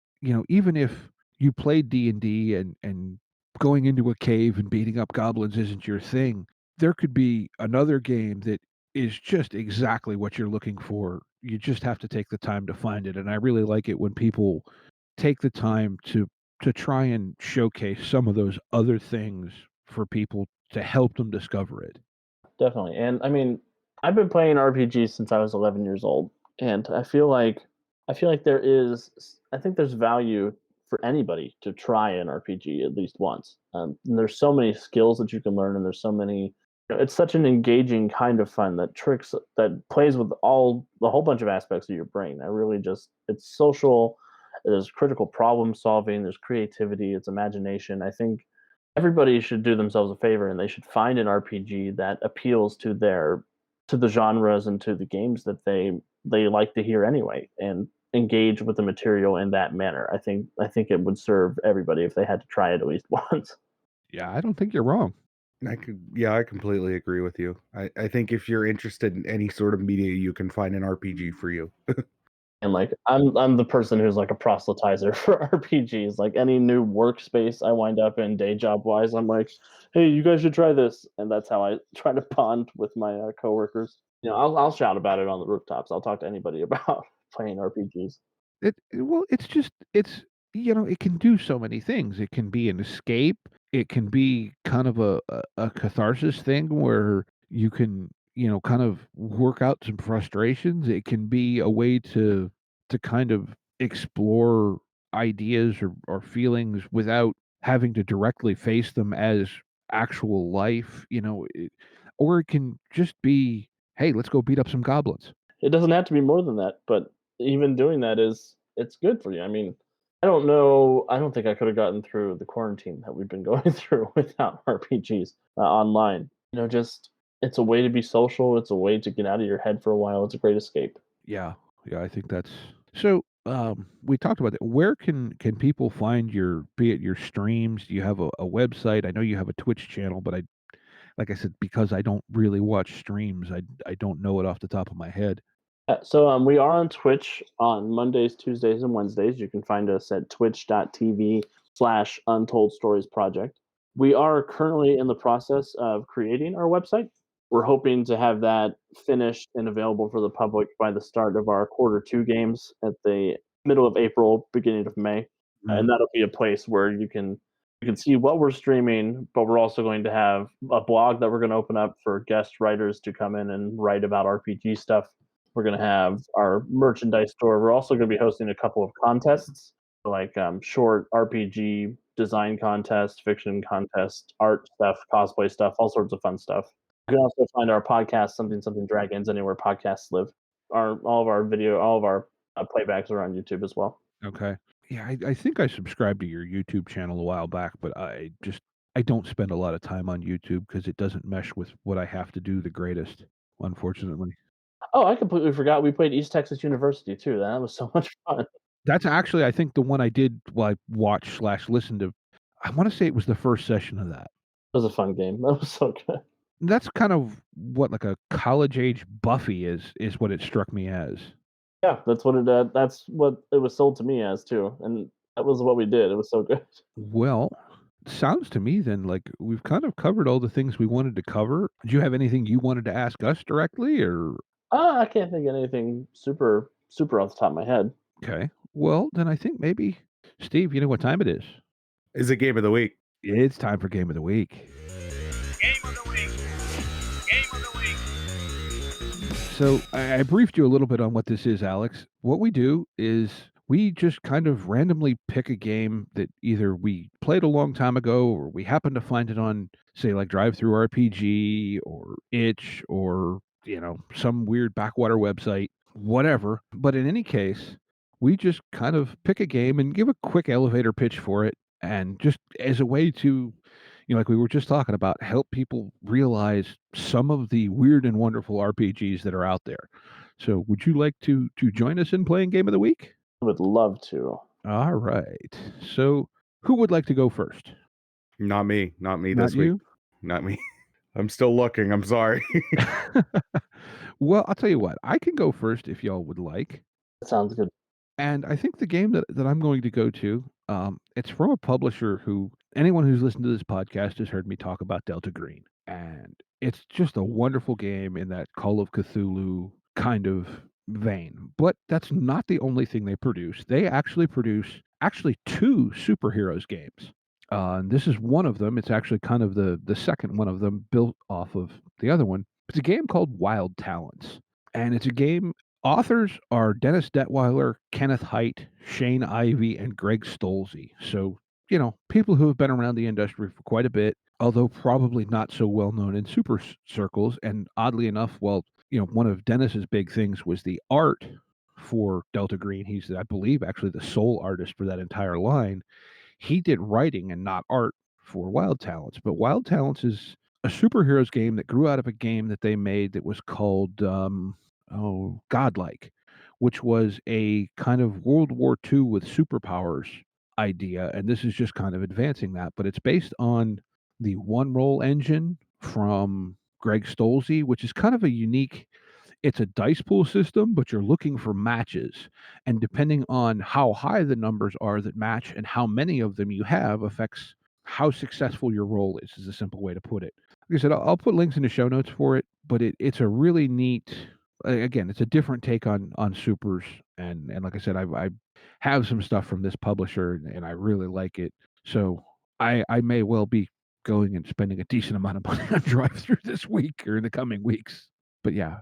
even if you played D&D and going into a cave and beating up goblins isn't your thing, there could be another game that is just exactly what you're looking for. You just have to take the time to find it. And I really like it when people take the time to try and showcase some of those other things for people to help them discover it. Definitely. And I mean, I've been playing RPGs since I was 11 years old, and I feel like I think there's value for anybody to try an RPG at least once. And there's so many skills that you can learn, and there's so many. It's such an engaging kind of fun that plays with the whole bunch of aspects of your brain. I really just it's social. There's critical problem solving. There's creativity. It's imagination. I think everybody should do themselves a favor and they should find an RPG that appeals to the genres and to the games that they like to hear anyway, and engage with the material in that manner. I think it would serve everybody if they had to try it at least once. Yeah, I don't think you're wrong. I completely agree with you. I think if you're interested in any sort of media, you can find an RPG for you. And like I'm the person who's like a proselytizer for RPGs. Like any new workspace I wind up in day job wise, I'm like, hey, you guys should try this, and that's how I try to bond with my coworkers. I'll shout about it on the rooftops. I'll talk to anybody about playing RPGs. Well, it can do so many things. It can be an escape. It can be kind of a catharsis thing where you can, kind of work out some frustrations. It can be a way to kind of explore ideas or feelings without having to directly face them as actual life, or it can just be, hey, let's go beat up some goblins. It doesn't have to be more than that, but even doing that it's good for you. I mean, I don't know. I don't think I could have gotten through the quarantine that we've been going through without RPGs online. Just it's a way to be social. It's a way to get out of your head for a while. It's a great escape. Yeah, yeah, I think that's so. We talked about that. Where can people find be it your streams? Do you have a website? I know you have a Twitch channel, but like I said, because I don't really watch streams, I don't know it off the top of my head. So we are on Twitch on Mondays, Tuesdays, and Wednesdays. You can find us at twitch.tv/Untold Stories Project. We are currently in the process of creating our website. We're hoping to have that finished and available for the public by the start of our Q2 games at the middle of April, beginning of May. And that'll be a place where you can see what we're streaming, but we're also going to have a blog that we're going to open up for guest writers to come in and write about RPG stuff. We're going to have our merchandise store. We're also going to be hosting a couple of contests, like short RPG design contest, fiction contest, art stuff, cosplay stuff, all sorts of fun stuff. You can also find our podcast, Something Something Dragons, anywhere podcasts live. All of our playbacks are on YouTube as well. Okay. Yeah, I think I subscribed to your YouTube channel a while back, but I don't spend a lot of time on YouTube because it doesn't mesh with what I have to do the greatest, unfortunately. Oh, I completely forgot we played East Texas University too. That was so much fun. That's actually, I think, the one I did. Well, I watched/listened to. I want to say it was the first session of that. It was a fun game. That was so good. That's kind of what like a college age Buffy is what it struck me as. Yeah, that's what it was sold to me as too, and that was what we did. It was so good. Well, sounds to me then like we've kind of covered all the things we wanted to cover. Do you have anything you wanted to ask us directly, or? I can't think of anything super super off the top of my head. Okay. Well, then I think maybe, Steve, you know what time it is? Is it game of the week? It's time for Game of the Week. Game of the week. Game of the week. So I briefed you a little bit on what this is, Alex. What we do is we just kind of randomly pick a game that either we played a long time ago or we happen to find it on, say, like Drive Through RPG or Itch or, some weird backwater website, whatever. But in any case, we just kind of pick a game and give a quick elevator pitch for it. And just as a way to, like we were just talking about, help people realize some of the weird and wonderful RPGs that are out there. So would you like to join us in playing Game of the Week? I would love to. All right. So who would like to go first? Not me. Not me Not this you? week. Not me. I'm still looking. I'm sorry. Well, I'll tell you what. I can go first if y'all would like. That sounds good. And I think the game that I'm going to go to, it's from a publisher who anyone who's listened to this podcast has heard me talk about Delta Green. And it's just a wonderful game in that Call of Cthulhu kind of vein. But that's not the only thing they produce. They actually produce two superheroes games. And this is one of them. It's actually kind of the second one of them built off of the other one. It's a game called Wild Talents. And it's a game Authors are Dennis Detweiler, Kenneth Haidt, Shane Ivey, and Greg Stolze. So, people who have been around the industry for quite a bit, although probably not so well known in super circles. And oddly enough, one of Dennis's big things was the art for Delta Green. He's, I believe, actually the sole artist for that entire line. He did writing and not art for Wild Talents. But Wild Talents is a superheroes game that grew out of a game that they made that was called Godlike, which was a kind of World War II with superpowers idea. And this is just kind of advancing that. But it's based on the one roll engine from Greg Stolze, which is kind of a unique. It's a dice pool system, but you're looking for matches. And depending on how high the numbers are that match and how many of them you have affects how successful your roll is a simple way to put it. Like I said, I'll put links in the show notes for it, but it's a really neat. Again, it's a different take on supers, and like I said, I have some stuff from this publisher, and I really like it. So I may well be going and spending a decent amount of money on drive through this week or in the coming weeks. But yeah,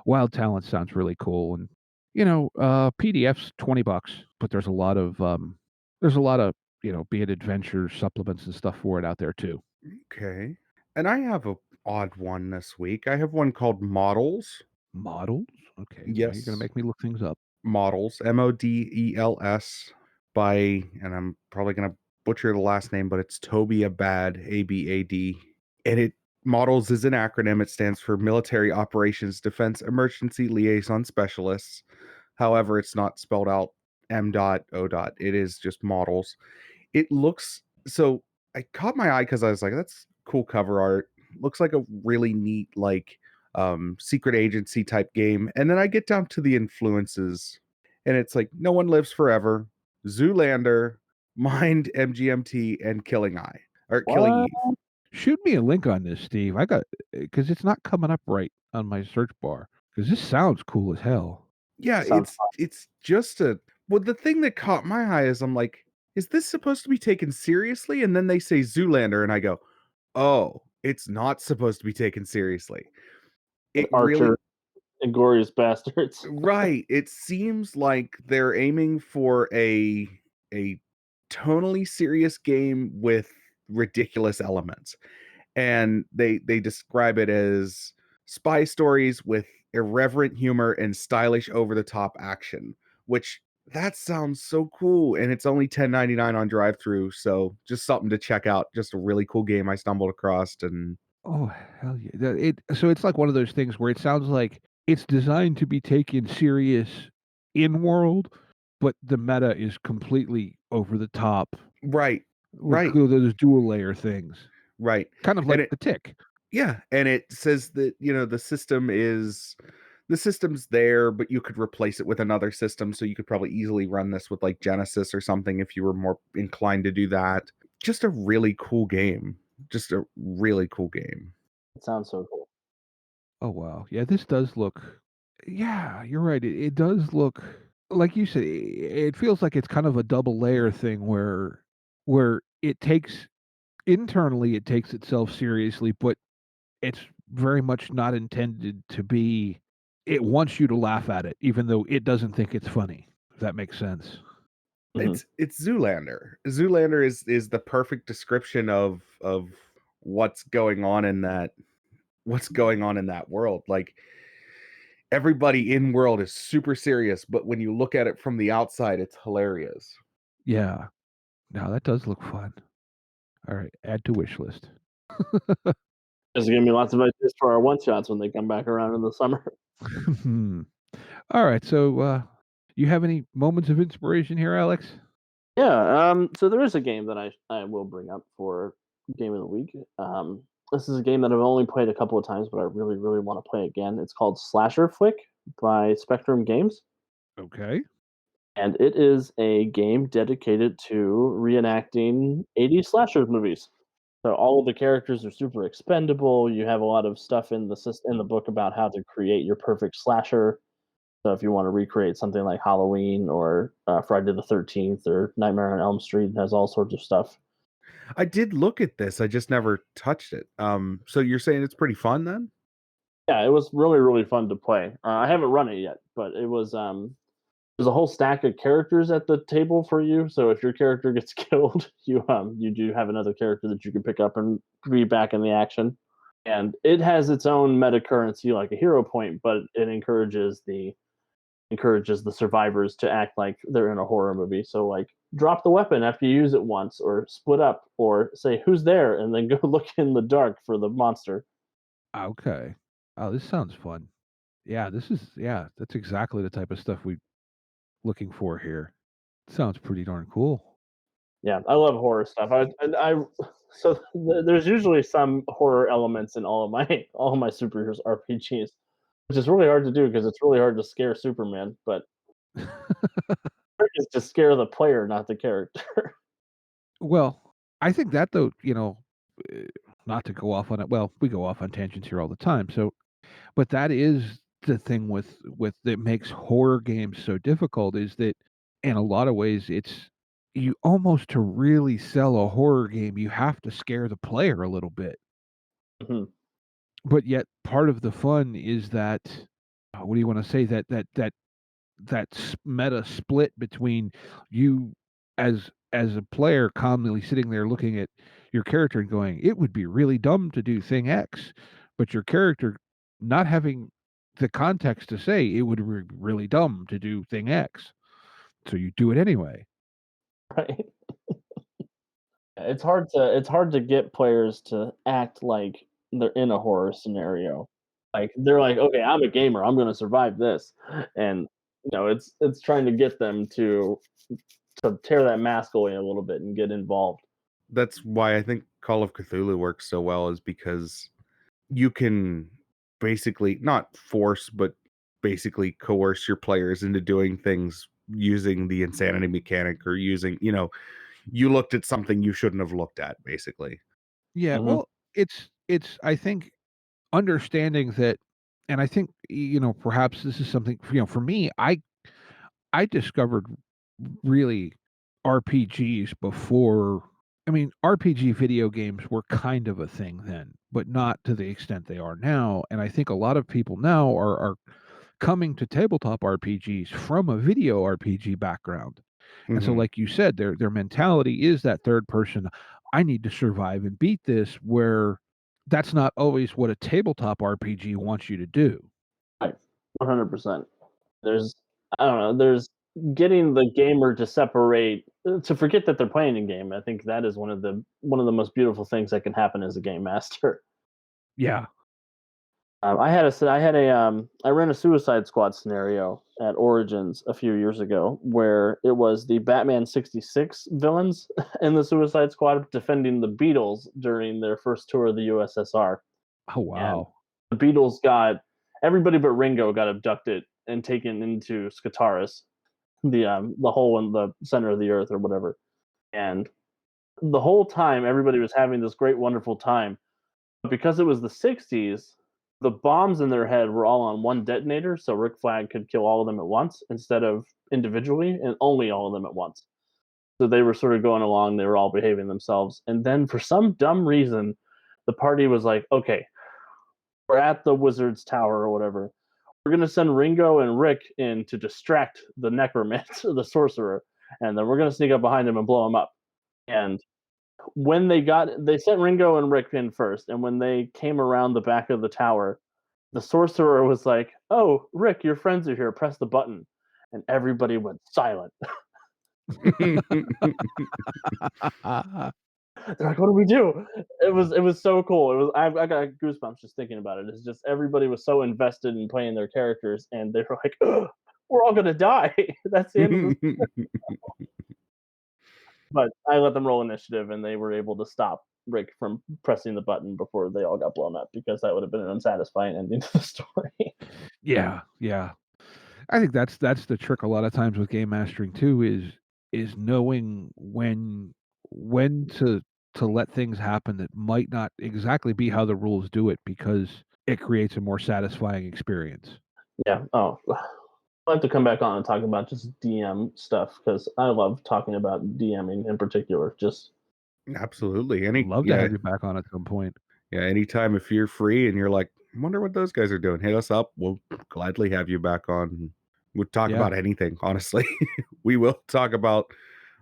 Wild Talent sounds really cool, and PDF's $20, but there's a lot of be it adventures, supplements, and stuff for it out there too. Okay. And I have a odd one this week. I have one called Models. Models, okay. Now you're gonna Yes, make me look things up. Models, Models, by, and I'm probably gonna butcher the last name, but it's Toby Abad, Abad. And Models is an acronym. It stands for Military Operations Defense Emergency Liaison Specialists. However, it's not spelled out M.O. It is just Models. It looks so. I caught my eye because I was like, "That's cool cover art. Looks like a really neat secret agency type game." And then I get down to the influences, and it's like No One Lives Forever, Zoolander, Mind, MGMT, and Killing Eye or Killing What? Eve. Shoot me a link on this, Steve. I got because it's not coming up right on my search bar. Because this sounds cool as hell. Yeah, Sounds it's just a the thing that caught my eye is I'm like, is this supposed to be taken seriously? And then they say Zoolander, and I go, oh, it's not supposed to be taken seriously. fun. It really Archer, Inglorious Bastards. right. It seems like they're aiming for a tonally serious game with ridiculous elements. And they describe it as spy stories with irreverent humor and stylish over the top action, which that sounds so cool. And it's only $10.99 on drive through, so just something to check out. Just a really cool game I stumbled across. And Oh hell yeah! So it's like one of those things where it sounds like it's designed to be taken serious in world, but the meta is completely over the top right, with right, those dual layer things, right. kind of And like the Tick. yeah, and it says that the system's there, but you could replace it with another system, so you could probably easily run this with like Genesis or something if you were more inclined to do that. Just a really cool game. Just a really cool game. It sounds so cool. Oh wow, yeah, this does look. Yeah, you're right. It does look like you said. It feels like it's kind of a double layer thing where it takes internally it takes itself seriously, but it's very much not intended to be. It wants you to laugh at it, even though it doesn't think it's funny. If that makes sense. Mhm. It's Zoolander. Zoolander is the perfect description of what's going on in that world. Like everybody in world is super serious, but when you look at it from the outside, it's hilarious. Yeah. Now that does look fun. All right, add to wish list. There's gonna be lots of ideas for our one shots when they come back around in the summer. All right, so you have any moments of inspiration here, Alex? Yeah, so there is a game that I will bring up for game of the week. This is a game that I've only played a couple of times, but I really, really want to play again. It's called Slasher Flick by Spectrum Games, Okay. and it is a game dedicated to reenacting 80s slasher movies. So all of the characters are super expendable. You have a lot of stuff in the book about how to create your perfect slasher. So if you want to recreate something like Halloween or Friday the 13th or Nightmare on Elm Street, it has all sorts of stuff. I did look at this. I just never touched it. So you're saying it's pretty fun then? Yeah, it was really really fun to play. I haven't run it yet, but it was there's a whole stack of characters at the table for you. So if your character gets killed, you do have another character that you can pick up and be back in the action. And it has its own meta currency like a hero point, but it encourages the survivors to act like they're in a horror movie. So like drop the weapon after you use it once, or split up, or say who's there, and then go look in the dark for the monster. Okay. Oh, this sounds fun. Yeah, that's exactly the type of stuff we're looking for here. Sounds pretty darn cool. Yeah, I love horror stuff. There's usually some horror elements in all of my all of my superheroes RPGs, which is really hard to do because it's really hard to scare Superman. But the trick is to scare the player, not the character. Well, I think that though, eh, not to go off on it. Well, we go off on tangents here all the time. So, but that is the thing with that makes horror games so difficult is that in a lot of ways it's you almost to really sell a horror game, you have to scare the player a little bit. Mhm. But yet part of the fun is that what do you want to say that meta split between you as a player calmly sitting there looking at your character and going, "It would be really dumb to do thing X," but your character not having the context to say it would be really dumb to do thing X, so you do it anyway. Right? It's hard to get players to act like they're in a horror scenario. Like they're like, okay, I'm a gamer, I'm gonna survive this, and it's trying to get them to tear that mask away a little bit and get involved. That's why I think Call of Cthulhu works so well, is because you can basically not force, but basically coerce your players into doing things using the insanity mechanic, or using, you looked at something you shouldn't have looked at, basically. Yeah, Mhm. well, it's I think understanding that, and I think perhaps this is something for me. I discovered really RPGs before. I mean, RPG video games were kind of a thing then, but not to the extent they are now. And I think a lot of people now are coming to tabletop RPGs from a video RPG background. And so, Mhm. like you said, their mentality is that third person. I need to survive and beat this. Where that's not always what a tabletop RPG wants you to do. Right. 100%. There's I don't know, there's getting the gamer to separate to forget that they're playing a game. I think that is one of the most beautiful things that can happen as a game master. Yeah. I ran a Suicide Squad scenario at Origins a few years ago where it was the Batman 66 villains in the Suicide Squad defending the Beatles during their first tour of the USSR. Oh And wow. the Beatles got everybody but Ringo got abducted and taken into Skataris, the hole in the center of the earth or whatever. And the whole time everybody was having this great wonderful time. But because it was the 60s, the bombs in their head were all on one detonator, so Rick Flag could kill all of them at once instead of individually, and only all of them at once. So they were sort of going along, they were all behaving themselves. And then for some dumb reason, the party was like, okay, we're at the wizard's tower or whatever. We're gonna send Ringo and Rick in to distract the necromancer, the sorcerer, and then we're gonna sneak up behind him and blow him up. And when they sent Ringo and Rick in first, and when they came around the back of the tower, the sorcerer was like, "Oh, Rick, your friends are here. Press the button," and everybody went silent. They're like, "What do we do?" It was so cool. I got goosebumps just thinking about it. It's just everybody was so invested in playing their characters, and they were like, "Ugh, "We're all gonna die." That's the end of the. But I let them roll initiative, and they were able to stop Rick from pressing the button before they all got blown up because that would have been an unsatisfying ending to the story. Yeah, yeah. I think that's the trick a lot of times with game mastering too is knowing when to let things happen that might not exactly be how the rules do it because it creates a more satisfying experience. Yeah. Oh, I'll have to come back on and talk about just DM stuff because I love talking about DMing in particular. Just Absolutely. Love to have you back on at some point. Yeah, anytime if you're free and you're like, Wonder what those guys are doing. Hit us up. We'll gladly have you back on. We'll talk about anything, honestly. We will talk about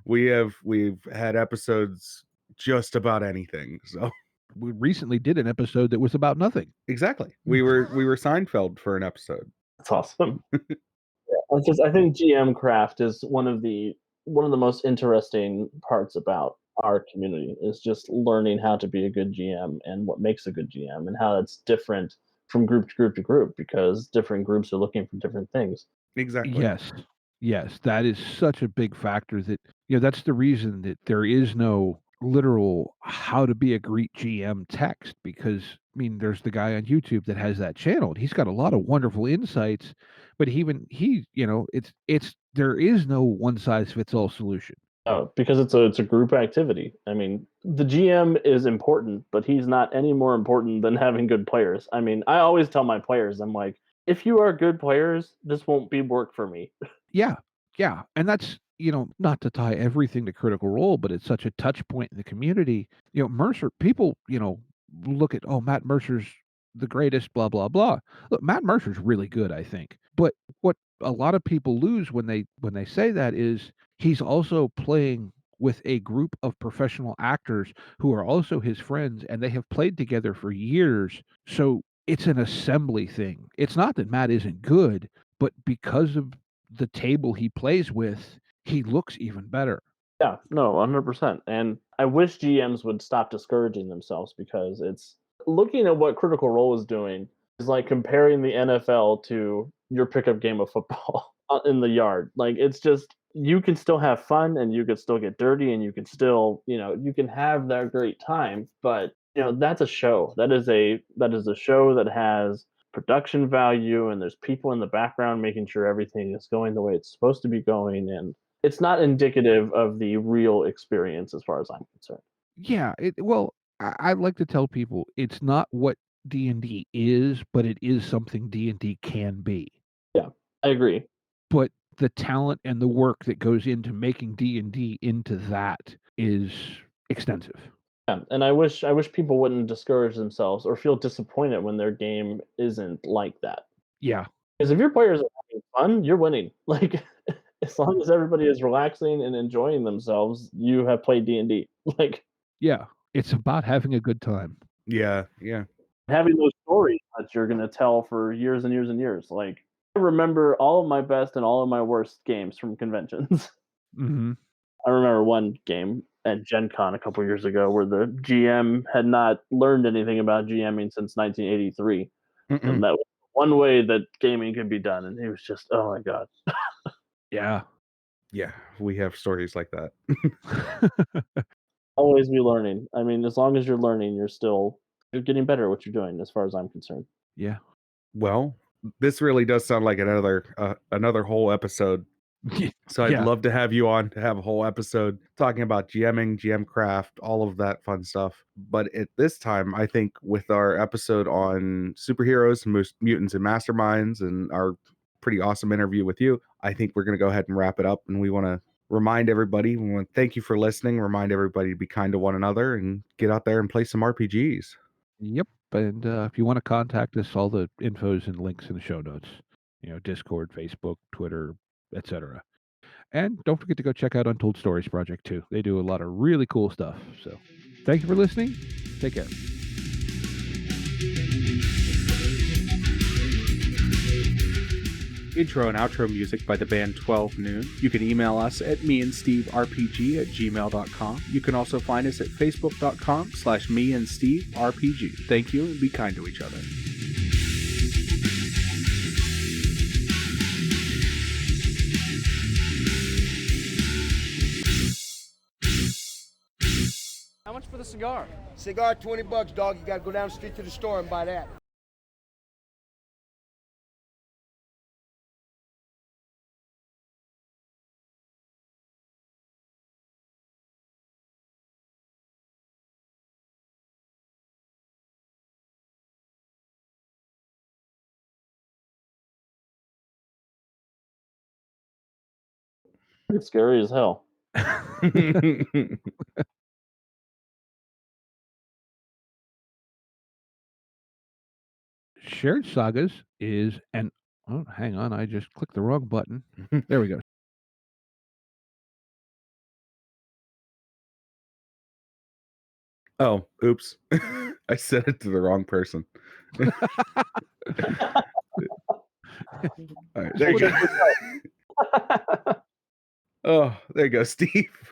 we've had episodes just about anything. So We recently did an episode that was about nothing. exactly. We were Seinfeld for an episode. That's awesome. I think GM craft is one of the most interesting parts about our community is just learning how to be a good GM and what makes a good GM and how it's different from group to group to group because different groups are looking for different things. Exactly. Yes. Yes, that is such a big factor that that's the reason that there is no literal how to be a great GM text because I mean there's the guy on YouTube that has that channel and he's got a lot of wonderful insights, but it's there is no one size fits all solution. Oh, because it's a group activity. I mean, the GM is important, but he's not any more important than having good players. I mean, I always tell my players, I'm like, if you are good players, this won't be work for me. Yeah. Yeah, and that's, not to tie everything to Critical Role, but it's such a touch point in the community. Mercer people, look at, "Oh, Matt Mercer's the greatest, blah, blah, blah." Look, Matt Mercer's really good, I think. But what a lot of people lose when they say that is he's also playing with a group of professional actors who are also his friends, and they have played together for years. So it's an assembly thing. It's not that Matt isn't good, but because of the table he plays with, he looks even better. Yeah, no, 100%. And I wish GMs would stop discouraging themselves because it's looking at what Critical Role is doing is like comparing the NFL to your pickup game of football in the yard. Like it's just you can still have fun and you can still get dirty and you can still, you can have that great time, but that's a show. That is a show that has production value and there's people in the background making sure everything is going the way it's supposed to be going and it's not indicative of the real experience as far as I'm concerned. Yeah, I like to tell people it's not what D&D is, but it is something D&D can be. Yeah, I agree. But the talent and the work that goes into making D&D into that is extensive. Yeah, and I wish people wouldn't discourage themselves or feel disappointed when their game isn't like that. Yeah. Because if your players are having fun, you're winning. Like as long as everybody is relaxing and enjoying themselves, you have played D&D. Like Yeah. It's about having a good time. Yeah, yeah. having those stories that you're gonna tell for years and years and years. Like I remember all of my best and all of my worst games from conventions. Mhm. I remember one game at Gen Con a couple years ago where the GM had not learned anything about GMing since 1983. And that was one way that gaming could be done. And it was just, oh my God. Yeah. Yeah, we have stories like that. Always be learning. I mean, as long as you're learning, you're getting better at what you're doing, as far as I'm concerned. Yeah. Well, this really does sound like another whole episode. So I'd Yeah. love to have you on to have a whole episode talking about GMing, GM craft, all of that fun stuff. But at this time, I think with our episode on superheroes, mutants, and masterminds, and our pretty awesome interview with you, I think we're going to go ahead and wrap it up. And we want to remind everybody, we want to thank you for listening, remind everybody to be kind to one another and get out there and play some RPGs. Yep. And if you want to contact us, all the info's and links in the show notes. Discord, Facebook, Twitter, etc. And don't forget to go check out Untold Stories Project too. They do a lot of really cool stuff. So thank you for listening. Take care. Intro and outro music by the band 12 Noon. You can email us at meandsteverpg@gmail.com. You can also find us at facebook.com/meandsteverpg. Thank you and be kind to each other. How much for the cigar? Cigar, $20, dog. You gotta go down the street to the store and buy that. It's scary as hell. Shared Sagas is an oh, hang on, I just clicked the wrong button. There we go. Oh, oops. I said it to the wrong person. All right, there you go. Oh, there you go, Steve.